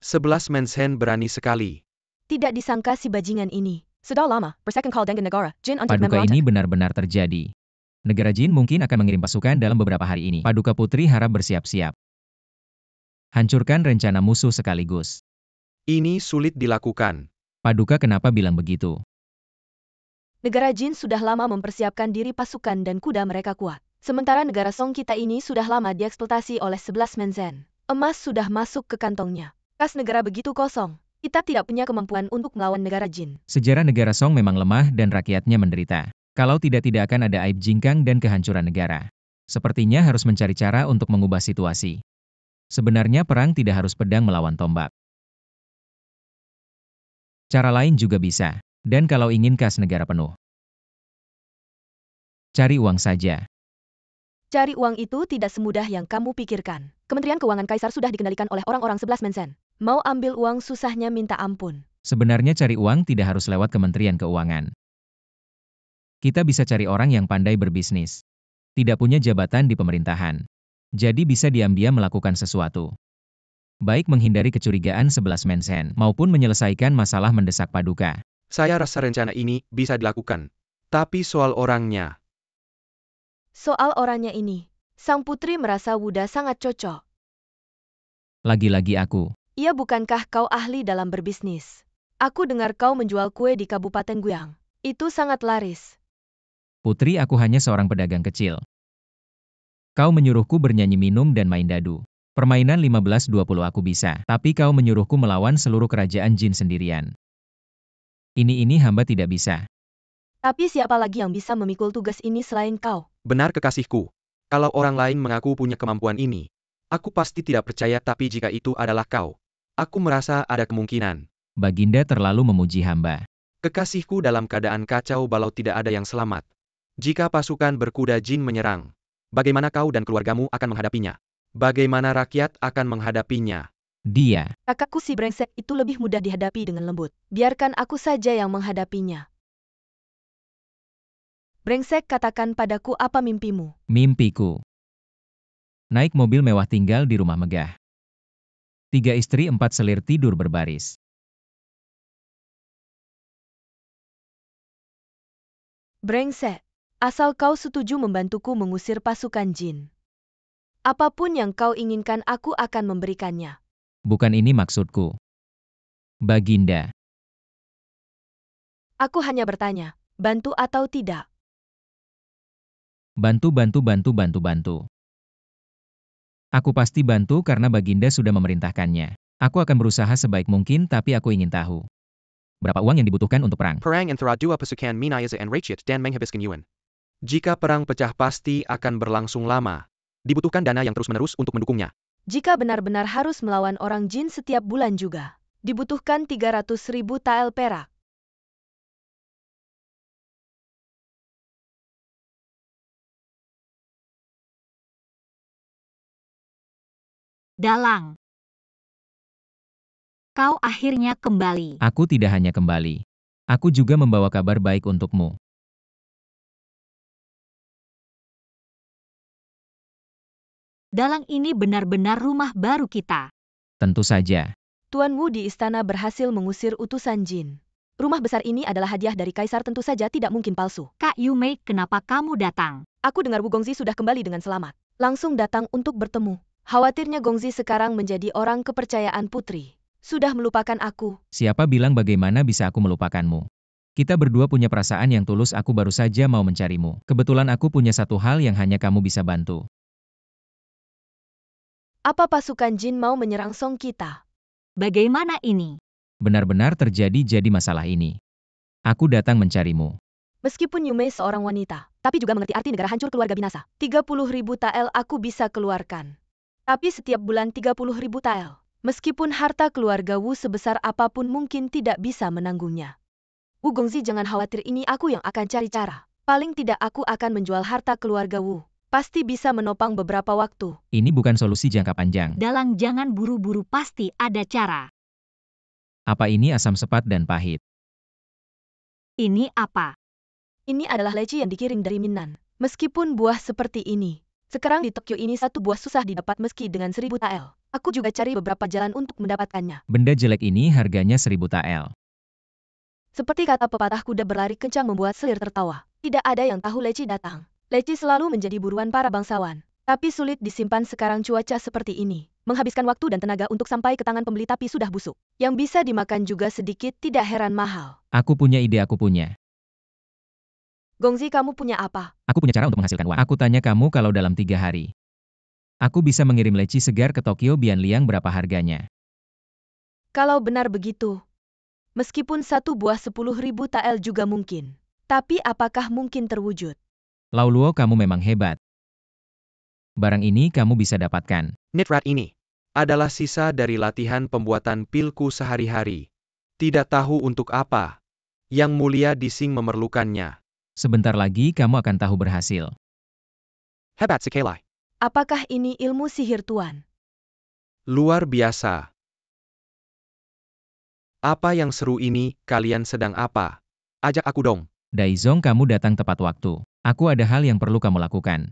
11 Mensen berani sekali. Tidak disangka si bajingan ini. Sudah lama, bersekong kal dengan negara, Jin untuk Paduka memberontak. ini benar-benar terjadi. Negara Jin mungkin akan mengirim pasukan dalam beberapa hari ini. Paduka Putri harap bersiap-siap. Hancurkan rencana musuh sekaligus. Ini sulit dilakukan. Paduka kenapa bilang begitu? Negara Jin sudah lama mempersiapkan diri, pasukan dan kuda mereka kuat. Sementara negara Song kita ini sudah lama dieksploitasi oleh 11 Mensen. Emas sudah masuk ke kantongnya. Kas negara begitu kosong. Kita tidak punya kemampuan untuk melawan negara Jin. Sejarah negara Song memang lemah dan rakyatnya menderita. Kalau tidak akan ada aib jingkang dan kehancuran negara. Sepertinya harus mencari cara untuk mengubah situasi. Sebenarnya perang tidak harus pedang melawan tombak. Cara lain juga bisa. Dan kalau ingin kas negara penuh, cari uang saja. Cari uang itu tidak semudah yang kamu pikirkan. Kementerian Keuangan Kaisar sudah dikendalikan oleh orang-orang 11 Mensen. Mau ambil uang susahnya minta ampun. Sebenarnya cari uang tidak harus lewat Kementerian Keuangan. Kita bisa cari orang yang pandai berbisnis. Tidak punya jabatan di pemerintahan. Jadi bisa diam-diam melakukan sesuatu. Baik menghindari kecurigaan 11 Mensen, maupun menyelesaikan masalah mendesak Paduka. Saya rasa rencana ini bisa dilakukan. Tapi soal orangnya. Soal orangnya ini, sang putri merasa Wuda sangat cocok. Lagi-lagi aku. Iya, bukankah kau ahli dalam berbisnis? Aku dengar kau menjual kue di Kabupaten Guiyang. Itu sangat laris. Putri, aku hanya seorang pedagang kecil. Kau menyuruhku bernyanyi, minum dan main dadu. Permainan 15-20 aku bisa, tapi kau menyuruhku melawan seluruh kerajaan Jin sendirian. Ini hamba tidak bisa. Tapi siapa lagi yang bisa memikul tugas ini selain kau? Benar kekasihku. Kalau orang lain mengaku punya kemampuan ini, aku pasti tidak percaya, tapi jika itu adalah kau, aku merasa ada kemungkinan. Baginda terlalu memuji hamba. Kekasihku dalam keadaan kacau balau, tidak ada yang selamat. Jika pasukan berkuda Jin menyerang, bagaimana kau dan keluargamu akan menghadapinya? Bagaimana rakyat akan menghadapinya? Dia. Kakakku si brengsek itu lebih mudah dihadapi dengan lembut. Biarkan aku saja yang menghadapinya. Brengsek, katakan padaku apa mimpimu? Mimpiku. Naik mobil mewah, tinggal di rumah megah. 3 istri 4 selir tidur berbaris. Brengsek, asal kau setuju membantuku mengusir pasukan Jin. Apapun yang kau inginkan aku akan memberikannya. Bukan ini maksudku. Baginda. Aku hanya bertanya, bantu atau tidak? Bantu. Aku pasti bantu karena Baginda sudah memerintahkannya. Aku akan berusaha sebaik mungkin, tapi aku ingin tahu. Berapa uang yang dibutuhkan untuk perang? Perang antara dua pasukan Minayasa dan Ratchet dan menghabiskan Yuan. Jika perang pecah pasti akan berlangsung lama. Dibutuhkan dana yang terus-menerus untuk mendukungnya. Jika benar-benar harus melawan orang Jin setiap bulan juga, dibutuhkan 300.000 tael perak. Dalang. Kau akhirnya kembali. Aku tidak hanya kembali. Aku juga membawa kabar baik untukmu. Dalang ini benar-benar rumah baru kita. Tentu saja. Tuan Wu di istana berhasil mengusir utusan Jin. Rumah besar ini adalah hadiah dari Kaisar, tentu saja tidak mungkin palsu. Kak Yumei, kenapa kamu datang? Aku dengar Wu Gongzi sudah kembali dengan selamat. Langsung datang untuk bertemu. Khawatirnya Gongzi sekarang menjadi orang kepercayaan putri. Sudah melupakan aku. Siapa bilang bagaimana bisa aku melupakanmu? Kita berdua punya perasaan yang tulus, aku baru saja mau mencarimu. Kebetulan aku punya satu hal yang hanya kamu bisa bantu. Apa pasukan jin mau menyerang Song kita? Bagaimana ini? Benar-benar jadi masalah ini. Aku datang mencarimu. Meskipun Yume seorang wanita, tapi juga mengerti arti negara hancur keluarga binasa. 30.000 tael aku bisa keluarkan. Tapi setiap bulan 30.000 tael. Meskipun harta keluarga Wu sebesar apapun mungkin tidak bisa menanggungnya. Wu Gongzi, jangan khawatir, ini aku yang akan cari cara. Paling tidak aku akan menjual harta keluarga Wu. Pasti bisa menopang beberapa waktu. Ini bukan solusi jangka panjang. Dalang, jangan buru-buru, pasti ada cara. Apa ini asam sepat dan pahit? Ini apa? Ini adalah leci yang dikirim dari Minnan. Meskipun buah seperti ini, sekarang di Tokyo ini satu buah susah didapat meski dengan 1000 tael. Aku juga cari beberapa jalan untuk mendapatkannya. Benda jelek ini harganya 1000 tael. Seperti kata pepatah, kuda berlari kencang membuat selir tertawa. Tidak ada yang tahu leci datang. Leci selalu menjadi buruan para bangsawan. Tapi sulit disimpan sekarang cuaca seperti ini. Menghabiskan waktu dan tenaga untuk sampai ke tangan pembeli tapi sudah busuk. Yang bisa dimakan juga sedikit, tidak heran mahal. Aku punya ide, aku punya. Gongzi, kamu punya apa? Aku punya cara untuk menghasilkan uang. Aku tanya kamu, kalau dalam 3 hari, aku bisa mengirim leci segar ke Tokyo Bianliang, berapa harganya? Kalau benar begitu, meskipun satu buah 10.000 tael juga mungkin. Tapi apakah mungkin terwujud? Lauluo, kamu memang hebat. Barang ini kamu bisa dapatkan. Nitrat ini adalah sisa dari latihan pembuatan pilku sehari-hari. Tidak tahu untuk apa. Yang mulia Dising memerlukannya. Sebentar lagi kamu akan tahu berhasil. Hebat sekali. Apakah ini ilmu sihir, Tuan? Luar biasa. Apa yang seru ini, kalian sedang apa? Ajak aku dong. Daizong, kamu datang tepat waktu. Aku ada hal yang perlu kamu lakukan.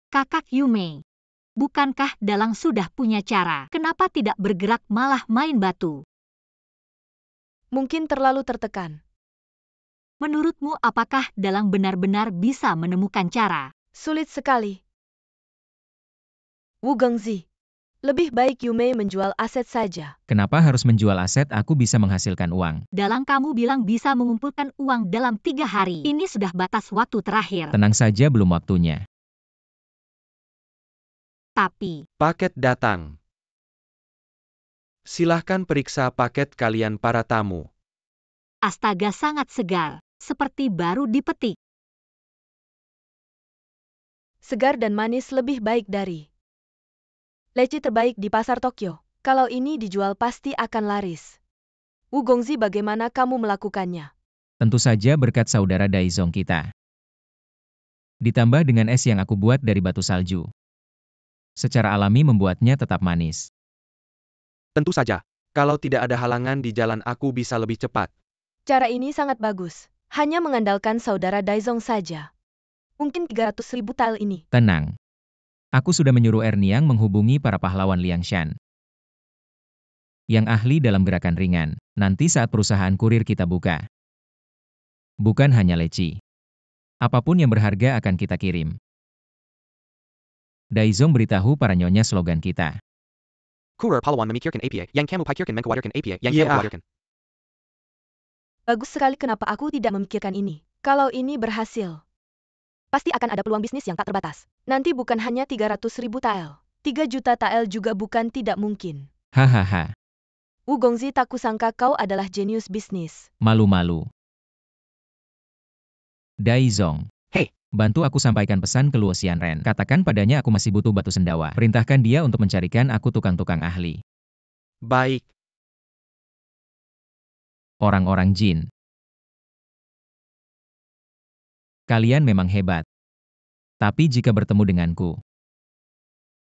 Kakak Yume, bukankah Dalang sudah punya cara? Kenapa tidak bergerak malah main batu? Mungkin terlalu tertekan. Menurutmu apakah Dalang benar-benar bisa menemukan cara? Sulit sekali. Wu Gongzi, lebih baik Yume menjual aset saja. Kenapa harus menjual aset? Aku bisa menghasilkan uang. Dalang, kamu bilang bisa mengumpulkan uang dalam 3 hari. Ini sudah batas waktu terakhir. Tenang saja, belum waktunya. Tapi, Paket datang. Silahkan periksa paket kalian para tamu. astaga, sangat segar. Seperti baru dipetik. Segar dan manis, lebih baik dari leci terbaik di pasar Tokyo. Kalau ini dijual pasti akan laris. Wu Gongzi, bagaimana kamu melakukannya? Tentu saja berkat saudara Daizong kita. Ditambah dengan es yang aku buat dari batu salju. Secara alami membuatnya tetap manis. Tentu saja. Kalau tidak ada halangan di jalan, aku bisa lebih cepat. Cara ini sangat bagus. Hanya mengandalkan saudara Daizong saja. Mungkin 300.000 tael ini. Tenang. Aku sudah menyuruh Erniang menghubungi para pahlawan Liangshan yang ahli dalam gerakan ringan. Nanti saat perusahaan kurir kita buka, bukan hanya leci. Apapun yang berharga akan kita kirim. Daizong beritahu para nyonya slogan kita. Kurer pahlawan memikirkan APA, yang kamu pikirkan mengkhawatirkan APA, yang kamu khawatirkan. Bagus sekali, kenapa aku tidak memikirkan ini? Kalau ini berhasil, pasti akan ada peluang bisnis yang tak terbatas. Nanti bukan hanya 300.000 tael. 3 juta tael juga bukan tidak mungkin. Hahaha, Wu Gongzi, tak kusangka kau adalah jenius bisnis. malu-malu. Daizong. Hei. Bantu aku sampaikan pesan ke Luo Xianren. Katakan padanya aku masih butuh batu sendawa. Perintahkan dia untuk mencarikan aku tukang-tukang ahli. Baik. Orang-orang jin. Kalian memang hebat. Tapi jika bertemu denganku,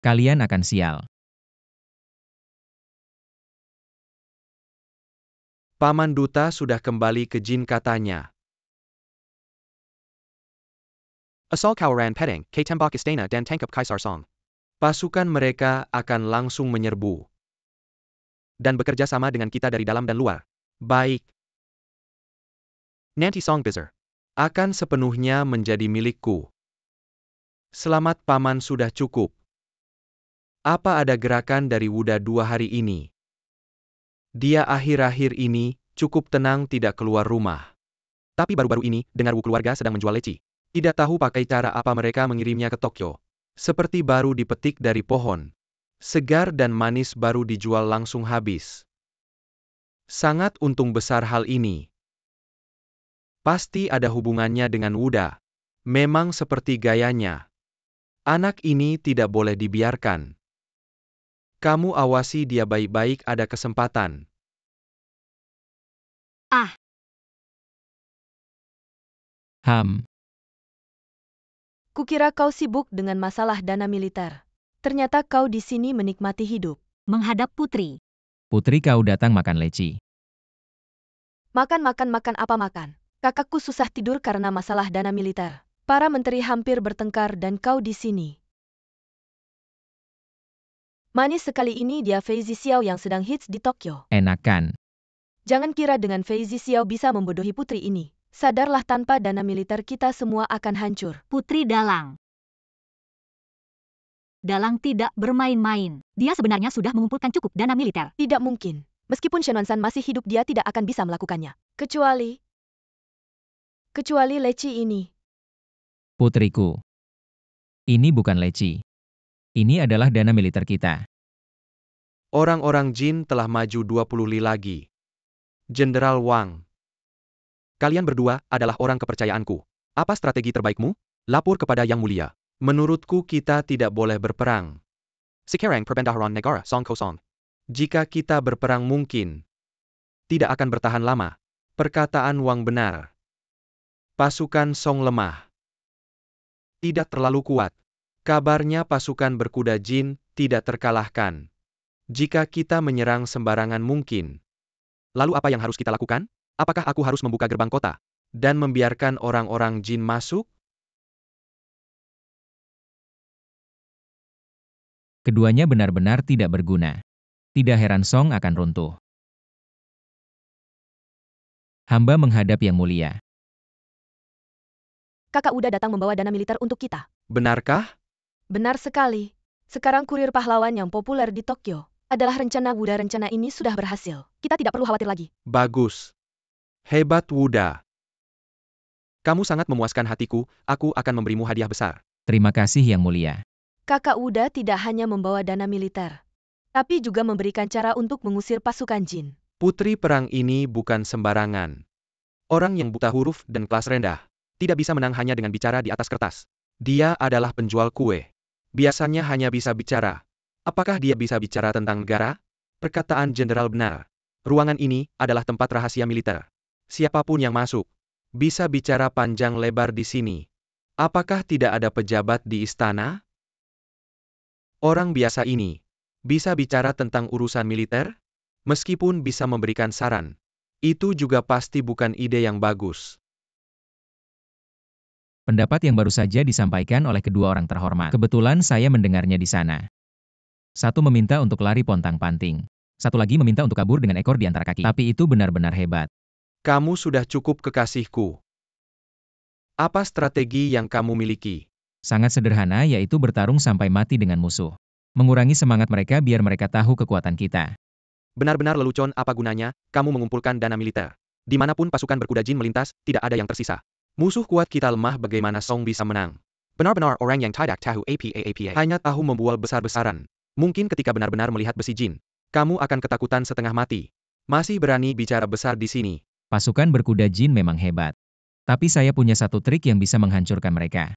kalian akan sial. Paman Duta sudah kembali ke Jin, katanya. Asal Kawaran Pedang, K Tembak Istana dan Tangkap Kaisar Song. Pasukan mereka akan langsung menyerbu. Dan bekerja sama dengan kita dari dalam dan luar. Baik. Nanti Song Bizer akan sepenuhnya menjadi milikku. Selamat Paman, sudah cukup. Apa ada gerakan dari Wuda 2 hari ini? Dia akhir-akhir ini cukup tenang tidak keluar rumah. Tapi baru-baru ini, dengar Wu keluarga sedang menjual leci. Tidak tahu pakai cara apa mereka mengirimnya ke Tokyo. Seperti baru dipetik dari pohon. Segar dan manis baru dijual langsung habis. Sangat untung besar hal ini. Pasti ada hubungannya dengan Wuda. Memang seperti gayanya. Anak ini tidak boleh dibiarkan. Kamu awasi dia baik-baik, ada kesempatan. Kukira kau sibuk dengan masalah dana militer. Ternyata kau di sini menikmati hidup. Menghadap Putri. Putri, kau datang makan leci. Makan apa makan? Kakakku susah tidur karena masalah dana militer. Para menteri hampir bertengkar dan kau di sini. Manis sekali, ini dia Fei Zixiao yang sedang hits di Tokyo. Enakan. Jangan kira dengan Fei Zixiao bisa membodohi putri ini. Sadarlah, tanpa dana militer kita semua akan hancur. Putri Dalang. Dalang tidak bermain-main. Dia sebenarnya sudah mengumpulkan cukup dana militer. Tidak mungkin. Meskipun Shen Wansan masih hidup, dia tidak akan bisa melakukannya. Kecuali leci ini. Putriku. Ini bukan leci. Ini adalah dana militer kita. Orang-orang Jin telah maju 20 li lagi. Jenderal Wang. Kalian berdua adalah orang kepercayaanku. Apa strategi terbaikmu? Lapor kepada Yang Mulia. Menurutku kita tidak boleh berperang. Sekarang perbendaharaan negara Song Kosong. Jika kita berperang mungkin tidak akan bertahan lama. Perkataan Wang benar. Pasukan Song lemah. Tidak terlalu kuat. Kabarnya pasukan berkuda Jin tidak terkalahkan. Jika kita menyerang sembarangan mungkin. Lalu apa yang harus kita lakukan? Apakah aku harus membuka gerbang kota dan membiarkan orang-orang Jin masuk? Keduanya benar-benar tidak berguna. Tidak heran Song akan runtuh. Hamba menghadap Yang Mulia. Kakak udah datang membawa dana militer untuk kita. Benarkah? Benar sekali. Sekarang kurir pahlawan yang populer di Tokyo adalah rencana Wuda. Rencana ini sudah berhasil. Kita tidak perlu khawatir lagi. Bagus. Hebat Wuda. Kamu sangat memuaskan hatiku, aku akan memberimu hadiah besar. Terima kasih Yang Mulia. Kakak Wuda tidak hanya membawa dana militer, tapi juga memberikan cara untuk mengusir pasukan Jin. Putri perang ini bukan sembarangan. Orang yang buta huruf dan kelas rendah tidak bisa menang hanya dengan bicara di atas kertas. Dia adalah penjual kue. Biasanya hanya bisa bicara. Apakah dia bisa bicara tentang negara? Perkataan jenderal benar. Ruangan ini adalah tempat rahasia militer. Siapapun yang masuk bisa bicara panjang lebar di sini. Apakah tidak ada pejabat di istana? Orang biasa ini bisa bicara tentang urusan militer? Meskipun bisa memberikan saran, itu juga pasti bukan ide yang bagus. Pendapat yang baru saja disampaikan oleh kedua orang terhormat. Kebetulan saya mendengarnya di sana. Satu meminta untuk lari pontang-panting. Satu lagi meminta untuk kabur dengan ekor di antara kaki. Tapi itu benar-benar hebat. Kamu sudah cukup, kekasihku. Apa strategi yang kamu miliki? Sangat sederhana, yaitu bertarung sampai mati dengan musuh. Mengurangi semangat mereka biar mereka tahu kekuatan kita. Benar-benar lelucon, apa gunanya kamu mengumpulkan dana militer? Dimanapun pasukan berkuda Jin melintas, tidak ada yang tersisa. Musuh kuat kita lemah, bagaimana Song bisa menang? Benar-benar orang yang tidak tahu apa-apa. Hanya tahu membual besar-besaran. Mungkin ketika benar-benar melihat besi Jin, kamu akan ketakutan setengah mati. Masih berani bicara besar di sini. Pasukan berkuda Jin memang hebat. Tapi saya punya satu trik yang bisa menghancurkan mereka.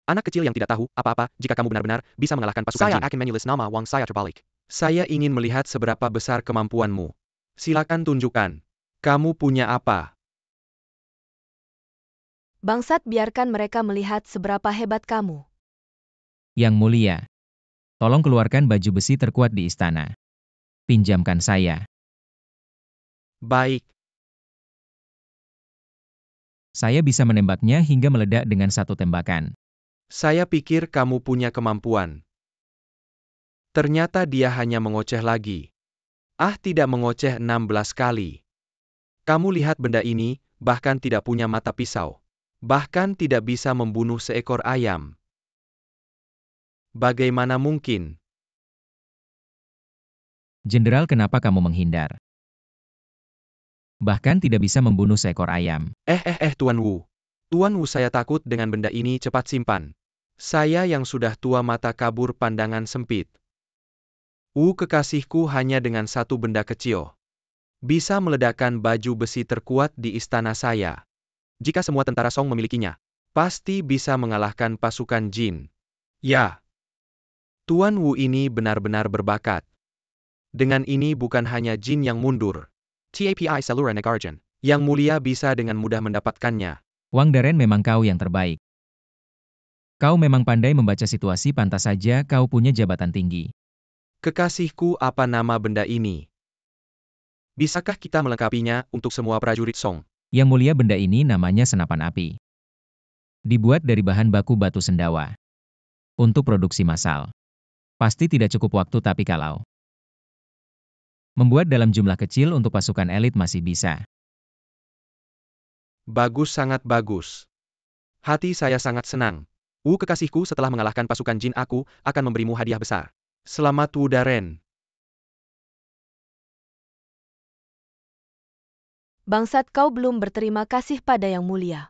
Anak kecil yang tidak tahu apa-apa, jika kamu benar-benar bisa mengalahkan pasukan Jin. Saya akan menulis nama Wang saya terbalik. Saya ingin melihat seberapa besar kemampuanmu. Silakan tunjukkan. Kamu punya apa? Bangsat, biarkan mereka melihat seberapa hebat kamu. Yang Mulia, tolong keluarkan baju besi terkuat di istana. Pinjamkan saya. Baik. Saya bisa menembaknya hingga meledak dengan satu tembakan. Saya pikir kamu punya kemampuan. Ternyata dia hanya mengoceh lagi. Tidak mengoceh 16 kali. Kamu lihat benda ini, bahkan tidak punya mata pisau. Bahkan tidak bisa membunuh seekor ayam. Bagaimana mungkin? Jenderal, kenapa kamu menghindar? Bahkan tidak bisa membunuh seekor ayam. Tuan Wu. Tuan Wu, saya takut dengan benda ini, cepat simpan. Saya yang sudah tua mata kabur pandangan sempit. Wu kekasihku hanya dengan satu benda kecil. Bisa meledakkan baju besi terkuat di istana saya. Jika semua tentara Song memilikinya, pasti bisa mengalahkan pasukan Jin. Ya. Tuan Wu ini benar-benar berbakat. Dengan ini bukan hanya Jin yang mundur. Tapi seluruh negara Jin yang mulia bisa dengan mudah mendapatkannya. Wang Daren, memang kau yang terbaik. Kau memang pandai membaca situasi, pantas saja kau punya jabatan tinggi. Kekasihku, apa nama benda ini? Bisakah kita melengkapinya untuk semua prajurit Song? Yang mulia, benda ini namanya senapan api. Dibuat dari bahan baku batu sendawa. Untuk produksi massal. Pasti tidak cukup waktu, tapi kalau membuat dalam jumlah kecil untuk pasukan elit masih bisa. Bagus, sangat bagus. Hati saya sangat senang. Wu kekasihku, setelah mengalahkan pasukan Jin, aku akan memberimu hadiah besar. Selamat Wu Daren. Bangsat, kau belum berterima kasih pada Yang Mulia.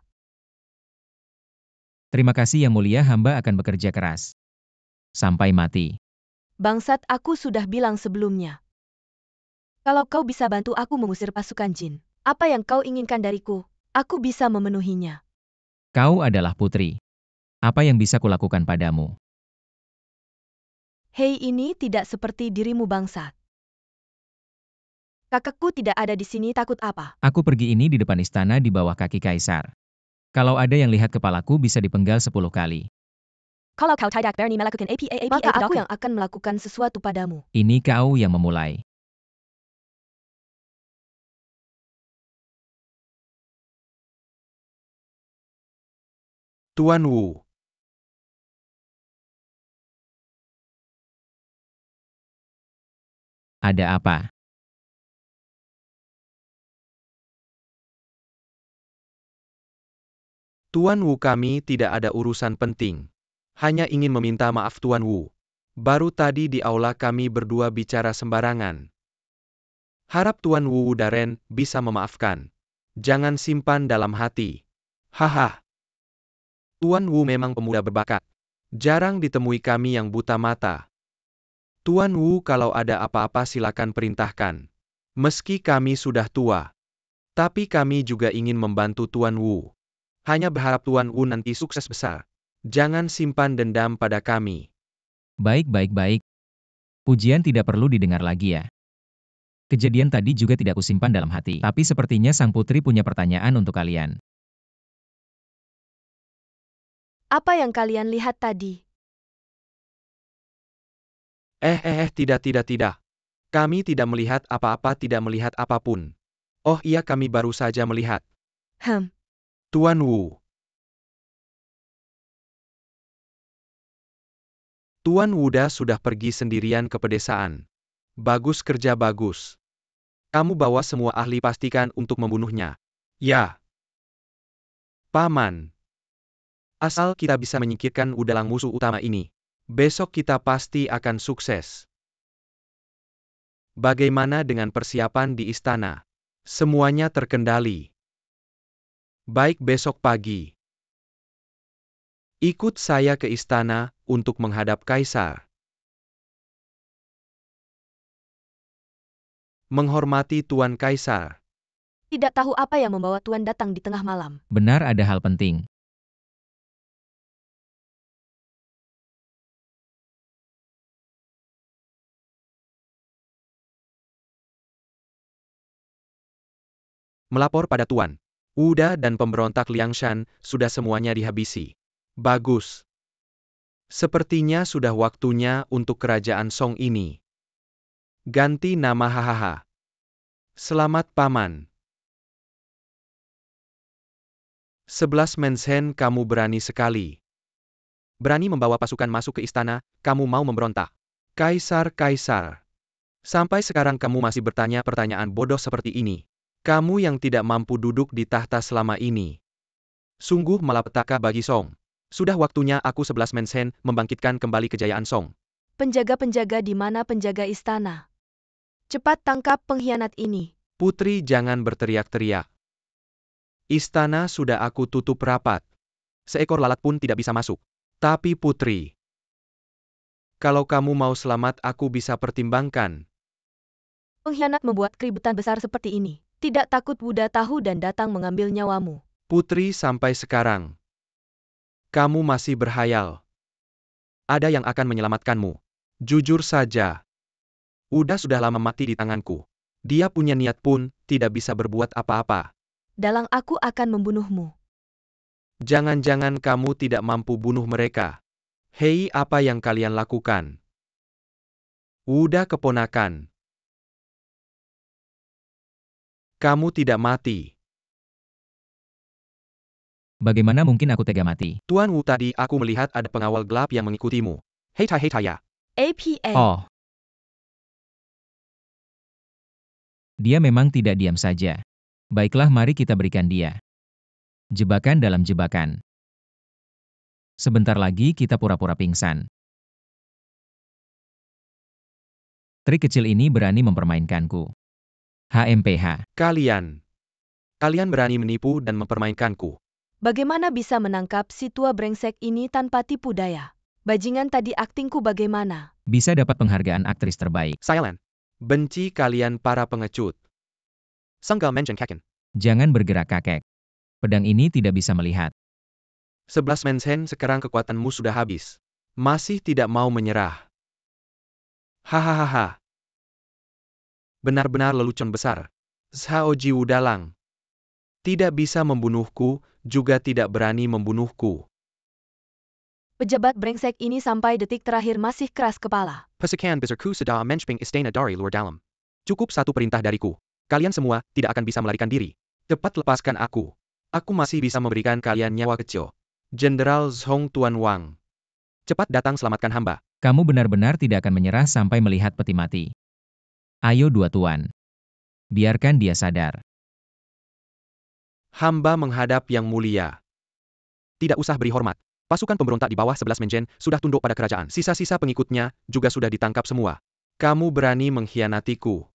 Terima kasih Yang Mulia, hamba akan bekerja keras. Sampai mati. Bangsat, aku sudah bilang sebelumnya. Kalau kau bisa bantu aku mengusir pasukan Jin, apa yang kau inginkan dariku, aku bisa memenuhinya. Kau adalah putri. Apa yang bisa kulakukan padamu? Hei, ini tidak seperti dirimu, bangsat. Kakakku tidak ada di sini, takut apa? Aku pergi ini di depan istana di bawah kaki kaisar. Kalau ada yang lihat kepalaku bisa dipenggal 10 kali. Kalau kau tidak berani melakukan apa-apa Maka aku padaku. yang akan melakukan sesuatu padamu. Ini kau yang memulai. Tuan Wu. Ada apa? Tuan Wu, kami tidak ada urusan penting. Hanya ingin meminta maaf Tuan Wu. Baru tadi di aula kami berdua bicara sembarangan. Harap Tuan Wu Daren bisa memaafkan. Jangan simpan dalam hati. Haha. Tuan Wu memang pemuda berbakat. Jarang ditemui kami yang buta mata. Tuan Wu, kalau ada apa-apa silakan perintahkan. Meski kami sudah tua, tapi kami juga ingin membantu Tuan Wu. Hanya berharap Tuan Wu nanti sukses besar. Jangan simpan dendam pada kami. Baik. Pujian tidak perlu didengar lagi ya. Kejadian tadi juga tidak kusimpan dalam hati. Tapi sepertinya sang putri punya pertanyaan untuk kalian. Apa yang kalian lihat tadi? Tidak. Kami tidak melihat apa-apa, tidak melihat apapun. Oh iya, kami baru saja melihat. Tuan Wu. Tuan Wuda sudah pergi sendirian ke pedesaan. Bagus kerja, bagus. Kamu bawa semua ahli, pastikan untuk membunuhnya. Ya. Paman. Asal kita bisa menyingkirkan udalang musuh utama ini, besok kita pasti akan sukses. Bagaimana dengan persiapan di istana? Semuanya terkendali. Baik, besok pagi. Ikut saya ke istana untuk menghadap kaisar. Menghormati Tuan Kaisar. Tidak tahu apa yang membawa Tuan datang di tengah malam. Benar, ada hal penting. Melapor pada Tuan Wuda dan pemberontak Liangshan, sudah semuanya dihabisi. Bagus. Sepertinya sudah waktunya untuk kerajaan Song ini ganti nama, hahaha. Selamat Paman. 11 Menshen, kamu berani sekali. Berani membawa pasukan masuk ke istana, kamu mau memberontak. Kaisar. Sampai sekarang kamu masih bertanya pertanyaan bodoh seperti ini. Kamu yang tidak mampu duduk di tahta selama ini. Sungguh malapetaka bagi Song. Sudah waktunya aku 11 Menshen membangkitkan kembali kejayaan Song. Penjaga-penjaga di mana penjaga istana? Cepat tangkap pengkhianat ini. Putri, jangan berteriak-teriak. Istana sudah aku tutup rapat. Seekor lalat pun tidak bisa masuk. Tapi Putri, kalau kamu mau selamat aku bisa pertimbangkan. Pengkhianat membuat keributan besar seperti ini. Tidak takut Wuda tahu dan datang mengambil nyawamu. Putri, sampai sekarang kamu masih berhayal. Ada yang akan menyelamatkanmu. Jujur saja. Wuda sudah lama mati di tanganku. Dia punya niat pun tidak bisa berbuat apa-apa. Dalang, aku akan membunuhmu. Jangan-jangan kamu tidak mampu bunuh mereka. Hei, apa yang kalian lakukan? Wuda keponakan. Kamu tidak mati. Bagaimana mungkin aku tega mati? Tuan Wu, tadi aku melihat ada pengawal gelap yang mengikutimu. Hei Taya. APA. Oh. Dia memang tidak diam saja. Baiklah, mari kita berikan dia jebakan dalam jebakan. Sebentar lagi kita pura-pura pingsan. Trik kecil ini berani mempermainkanku. HMPH. Kalian berani menipu dan mempermainkanku. Bagaimana bisa menangkap si tua brengsek ini tanpa tipu daya? Bajingan, tadi aktingku bagaimana? Bisa dapat penghargaan aktris terbaik. Silent. Benci kalian para pengecut. Senggal mention kaken. Jangan bergerak kakek. Pedang ini tidak bisa melihat. 11 Mensen, sekarang kekuatanmu sudah habis. Masih tidak mau menyerah. Hahaha. Benar-benar lelucon besar. Zhaoji Wudalang. Tidak bisa membunuhku, juga tidak berani membunuhku. Pejabat brengsek ini sampai detik terakhir masih keras kepala. Pasukan besarku sudah mensping istana dari luar dalam. Cukup satu perintah dariku. Kalian semua tidak akan bisa melarikan diri. Cepat lepaskan aku. Aku masih bisa memberikan kalian nyawa kecil. Jenderal Zhong Tuan Wang. Cepat datang selamatkan hamba. Kamu benar-benar tidak akan menyerah sampai melihat peti mati. Ayo dua tuan. Biarkan dia sadar. Hamba menghadap yang mulia. Tidak usah beri hormat. Pasukan pemberontak di bawah 11 Menjen sudah tunduk pada kerajaan. Sisa-sisa pengikutnya juga sudah ditangkap semua. Kamu berani mengkhianatiku.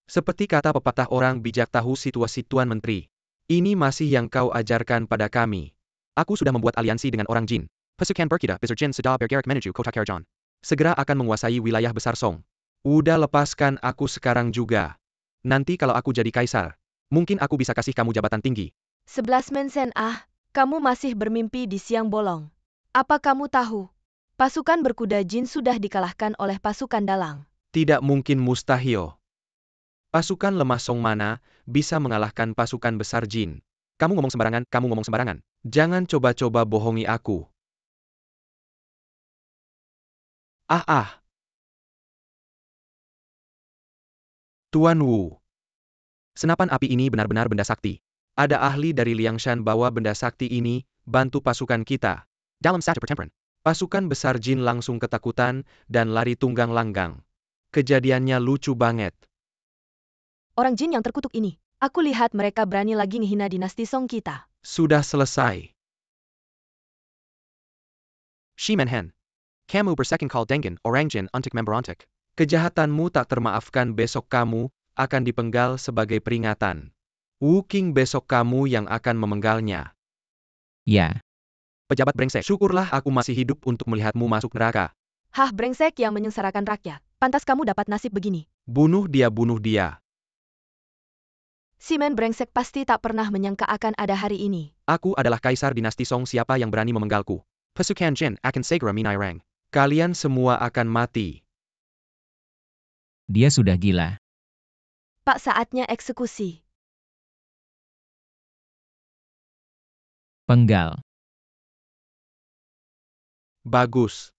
Seperti kata pepatah, orang bijak tahu situasi Tuan Menteri. Ini masih yang kau ajarkan pada kami. Aku sudah membuat aliansi dengan orang Jin. Pasukan berkita besar Jin sudah bergerak menuju kota Kerajaan. Segera akan menguasai wilayah besar Song. Udah, lepaskan aku sekarang juga. Nanti kalau aku jadi kaisar, mungkin aku bisa kasih kamu jabatan tinggi. 11 Mensen, kamu masih bermimpi di siang bolong. Apa kamu tahu? Pasukan berkuda Jin sudah dikalahkan oleh pasukan dalang. Tidak mungkin, mustahil. Pasukan lemah Song mana bisa mengalahkan pasukan besar Jin? Kamu ngomong sembarangan. Jangan coba-coba bohongi aku. Tuan Wu. Senapan api ini benar-benar benda sakti. Ada ahli dari Liangshan bawa benda sakti ini, bantu pasukan kita. Dalam satu pertempuran, pasukan besar Jin langsung ketakutan dan lari tunggang langgang. Kejadiannya lucu banget. Orang Jin yang terkutuk ini, aku lihat mereka berani lagi menghina dinasti Song kita. Sudah selesai. Shimenhen. Kamu bersekutu dengan orang Jin untuk memberontak. Kejahatanmu tak termaafkan, besok kamu akan dipenggal sebagai peringatan. Wu King, besok kamu yang akan memenggalnya. Ya. Pejabat brengsek, syukurlah aku masih hidup untuk melihatmu masuk neraka. Hah, brengsek yang menyengsarakan rakyat. Pantas kamu dapat nasib begini. Bunuh dia. Si men brengsek pasti tak pernah menyangka akan ada hari ini. Aku adalah kaisar dinasti Song, siapa yang berani memenggalku? Pasukan Jin akan segera menyerang. Kalian semua akan mati. Dia sudah gila. Pak, saatnya eksekusi. Penggal. Bagus.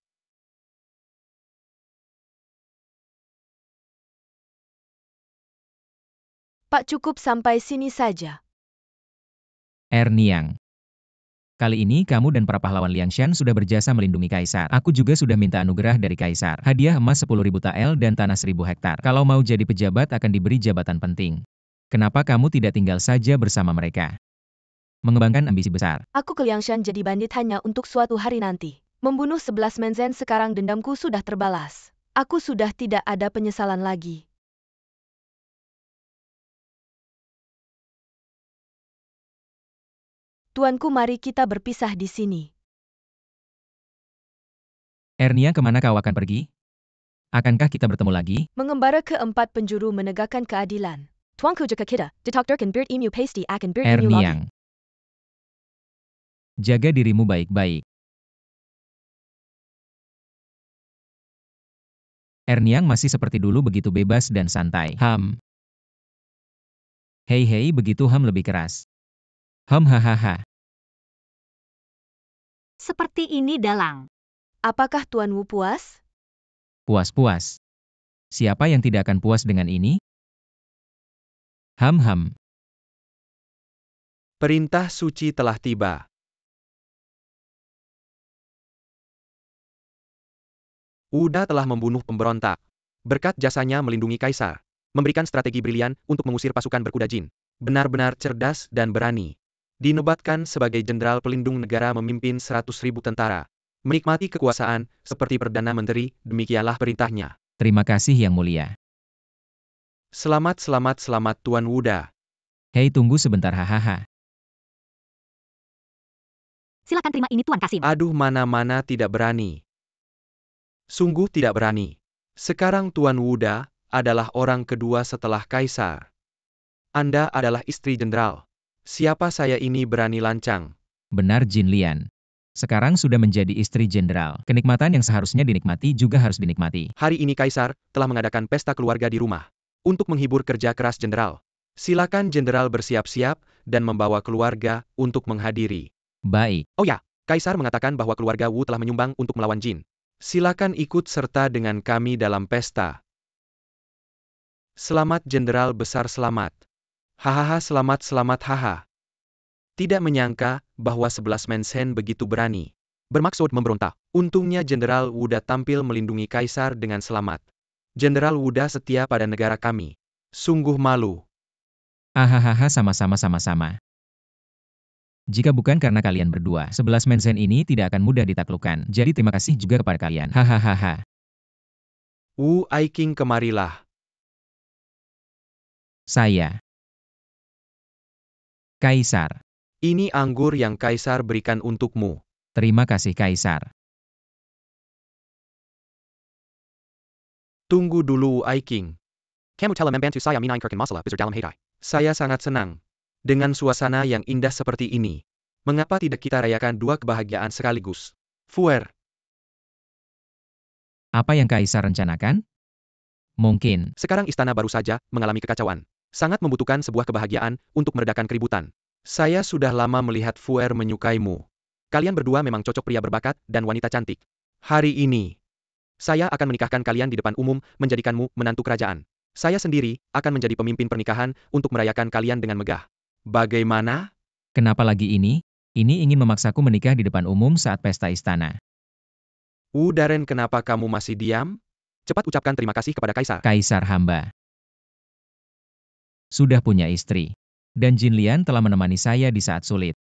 Pak, cukup sampai sini saja. Erniang. Kali ini kamu dan para pahlawan Liangshan sudah berjasa melindungi kaisar. Aku juga sudah minta anugerah dari kaisar. Hadiah emas 10.000 tael dan tanah 1.000 hektar. Kalau mau jadi pejabat akan diberi jabatan penting. Kenapa kamu tidak tinggal saja bersama mereka? Mengembangkan ambisi besar. Aku ke Liangshan jadi bandit hanya untuk suatu hari nanti. Membunuh 11 Menzen, sekarang dendamku sudah terbalas. Aku sudah tidak ada penyesalan lagi. Tuanku, mari kita berpisah di sini. Ernia, kemana kau akan pergi? Akankah kita bertemu lagi? Mengembara ke 4 penjuru menegakkan keadilan. Tuanku jika kita, ditakdirkan beard emu pasti akan beard emu lagi. Erniang. Jaga dirimu baik-baik. Erniang masih seperti dulu begitu bebas dan santai. Hei, begitu lebih keras. Hahaha. Seperti ini Dalang. Apakah Tuan Wu puas? Puas. Siapa yang tidak akan puas dengan ini? Perintah suci telah tiba. Wuda telah membunuh pemberontak. Berkat jasanya melindungi kaisar, memberikan strategi brilian untuk mengusir pasukan berkuda Jin. Benar-benar cerdas dan berani. Dinobatkan sebagai jenderal pelindung negara memimpin 100.000 tentara. Menikmati kekuasaan seperti Perdana Menteri, demikianlah perintahnya. Terima kasih Yang Mulia. Selamat Tuan Wuda. Hei, tunggu sebentar, hahaha. Silakan terima ini Tuan Kasim. Aduh, mana-mana tidak berani. Sungguh tidak berani. Sekarang Tuan Wuda adalah orang kedua setelah kaisar. Anda adalah istri jenderal. Siapa saya ini berani lancang? Benar Jin Lian. Sekarang sudah menjadi istri jenderal. Kenikmatan yang seharusnya dinikmati juga harus dinikmati. Hari ini kaisar telah mengadakan pesta keluarga di rumah. Untuk menghibur kerja keras jenderal. Silakan jenderal bersiap-siap dan membawa keluarga untuk menghadiri. Baik. Oh ya, kaisar mengatakan bahwa keluarga Wu telah menyumbang untuk melawan Jin. Silakan ikut serta dengan kami dalam pesta. Selamat jenderal besar, selamat. Hahaha, selamat haha. Tidak menyangka bahwa 11 Mensen begitu berani. Bermaksud memberontak. Untungnya Jenderal Wuda tampil melindungi kaisar dengan selamat. Jenderal Wuda setia pada negara kami. Sungguh malu. Ahahaha, sama-sama. Jika bukan karena kalian berdua, 11 Mensen ini tidak akan mudah ditaklukkan. Jadi terima kasih juga kepada kalian. Hahaha. Wu Aiking, kemarilah. Saya. Kaisar. Ini anggur yang kaisar berikan untukmu. Terima kasih Kaisar. Tunggu dulu Wu Aiking. Kamu telah membantu saya menyingkirkan masalah besar dalam hidup. Saya sangat senang. Dengan suasana yang indah seperti ini. Mengapa tidak kita rayakan dua kebahagiaan sekaligus? Fuer. Apa yang Kaisar rencanakan? Mungkin. Sekarang istana baru saja mengalami kekacauan. Sangat membutuhkan sebuah kebahagiaan untuk meredakan keributan. Saya sudah lama melihat Fuer menyukaimu. Kalian berdua memang cocok, pria berbakat dan wanita cantik. Hari ini, saya akan menikahkan kalian di depan umum, menjadikanmu menantu kerajaan. Saya sendiri akan menjadi pemimpin pernikahan untuk merayakan kalian dengan megah. Bagaimana? Kenapa lagi ini? Ini ingin memaksaku menikah di depan umum saat pesta istana. Daren, kenapa kamu masih diam? Cepat ucapkan terima kasih kepada Kaisar. Kaisar hamba sudah punya istri. Dan Jin Lian telah menemani saya di saat sulit.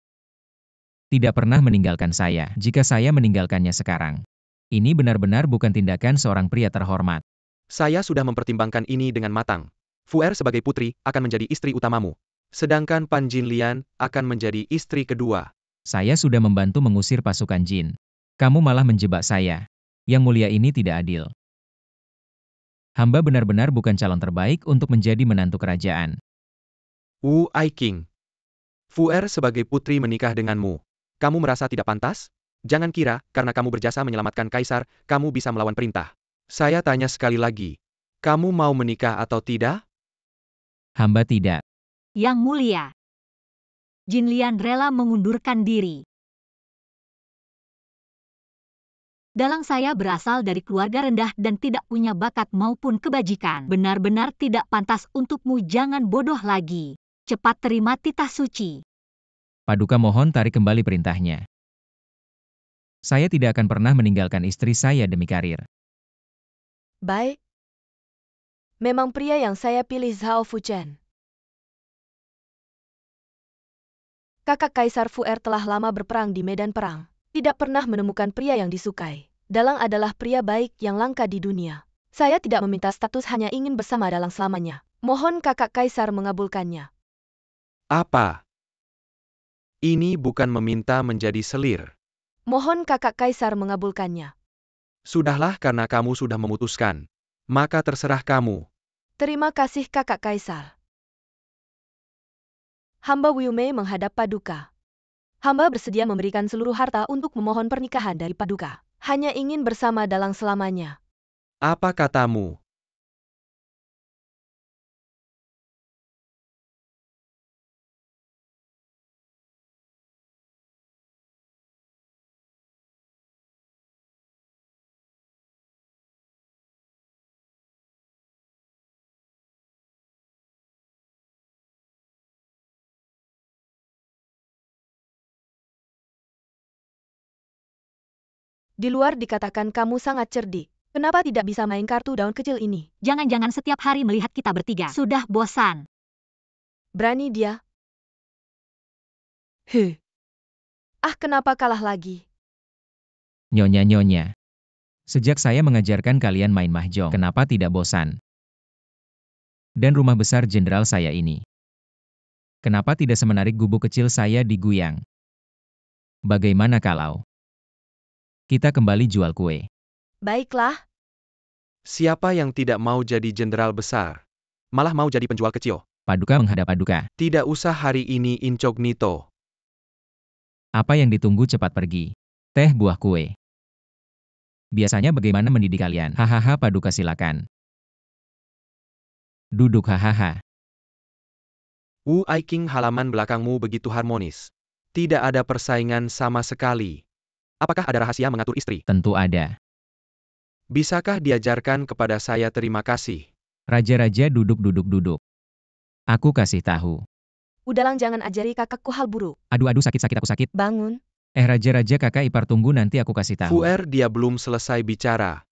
Tidak pernah meninggalkan saya jika saya meninggalkannya sekarang. Ini benar-benar bukan tindakan seorang pria terhormat. Saya sudah mempertimbangkan ini dengan matang. Fuer sebagai putri akan menjadi istri utamamu. Sedangkan Pan Jin Lian akan menjadi istri kedua. Saya sudah membantu mengusir pasukan Jin. Kamu malah menjebak saya. Yang mulia, ini tidak adil. Hamba benar-benar bukan calon terbaik untuk menjadi menantu kerajaan. Wu Aiking. Fuer sebagai putri menikah denganmu. Kamu merasa tidak pantas? Jangan kira, karena kamu berjasa menyelamatkan kaisar, kamu bisa melawan perintah. Saya tanya sekali lagi. Kamu mau menikah atau tidak? Hamba tidak. Yang mulia. Jin Lian rela mengundurkan diri. Dalang saya berasal dari keluarga rendah dan tidak punya bakat maupun kebajikan. Benar-benar tidak pantas untukmu, jangan bodoh lagi. Cepat terima titah suci. Paduka mohon tarik kembali perintahnya. Saya tidak akan pernah meninggalkan istri saya demi karir. Baik. Memang pria yang saya pilih Zhao Fuchen. Kakak Kaisar Fuer telah lama berperang di medan perang. Tidak pernah menemukan pria yang disukai. Dalang adalah pria baik yang langka di dunia. Saya tidak meminta status, hanya ingin bersama Dalang selamanya. Mohon kakak Kaisar mengabulkannya. Apa? Ini bukan meminta menjadi selir. Mohon kakak kaisar mengabulkannya. Sudahlah karena kamu sudah memutuskan. Maka terserah kamu. Terima kasih kakak kaisar. Hamba Wuyumei menghadap Paduka. Hamba bersedia memberikan seluruh harta untuk memohon pernikahan dari Paduka. Hanya ingin bersama dalang selamanya. Apa katamu? Di luar dikatakan kamu sangat cerdik. Kenapa tidak bisa main kartu daun kecil ini? Jangan-jangan setiap hari melihat kita bertiga. Sudah bosan. Berani dia? Kenapa kalah lagi? Nyonya-nyonya. Sejak saya mengajarkan kalian main mahjong, kenapa tidak bosan? Dan rumah besar jenderal saya ini. Kenapa tidak semenarik gubuk kecil saya di Guyang? Bagaimana kalau kita kembali jual kue? Baiklah, Siapa yang tidak mau jadi jenderal besar? Malah mau jadi penjual kecil. Paduka menghadap Paduka. Tidak usah hari ini incognito. Apa yang ditunggu cepat pergi. Teh buah kue. Biasanya bagaimana mendidik kalian? Hahaha Paduka silakan. Duduk hahaha. Wu Aiking halaman belakangmu begitu harmonis. Tidak ada persaingan sama sekali. Apakah ada rahasia mengatur istri? Tentu ada. Bisakah diajarkan kepada saya terima kasih? Raja-raja duduk. Aku kasih tahu. udahlah jangan ajari kakakku hal buruk. Aduh sakit aku sakit. Bangun. Raja-raja kakak ipar tunggu nanti aku kasih tahu. Fuer dia belum selesai bicara.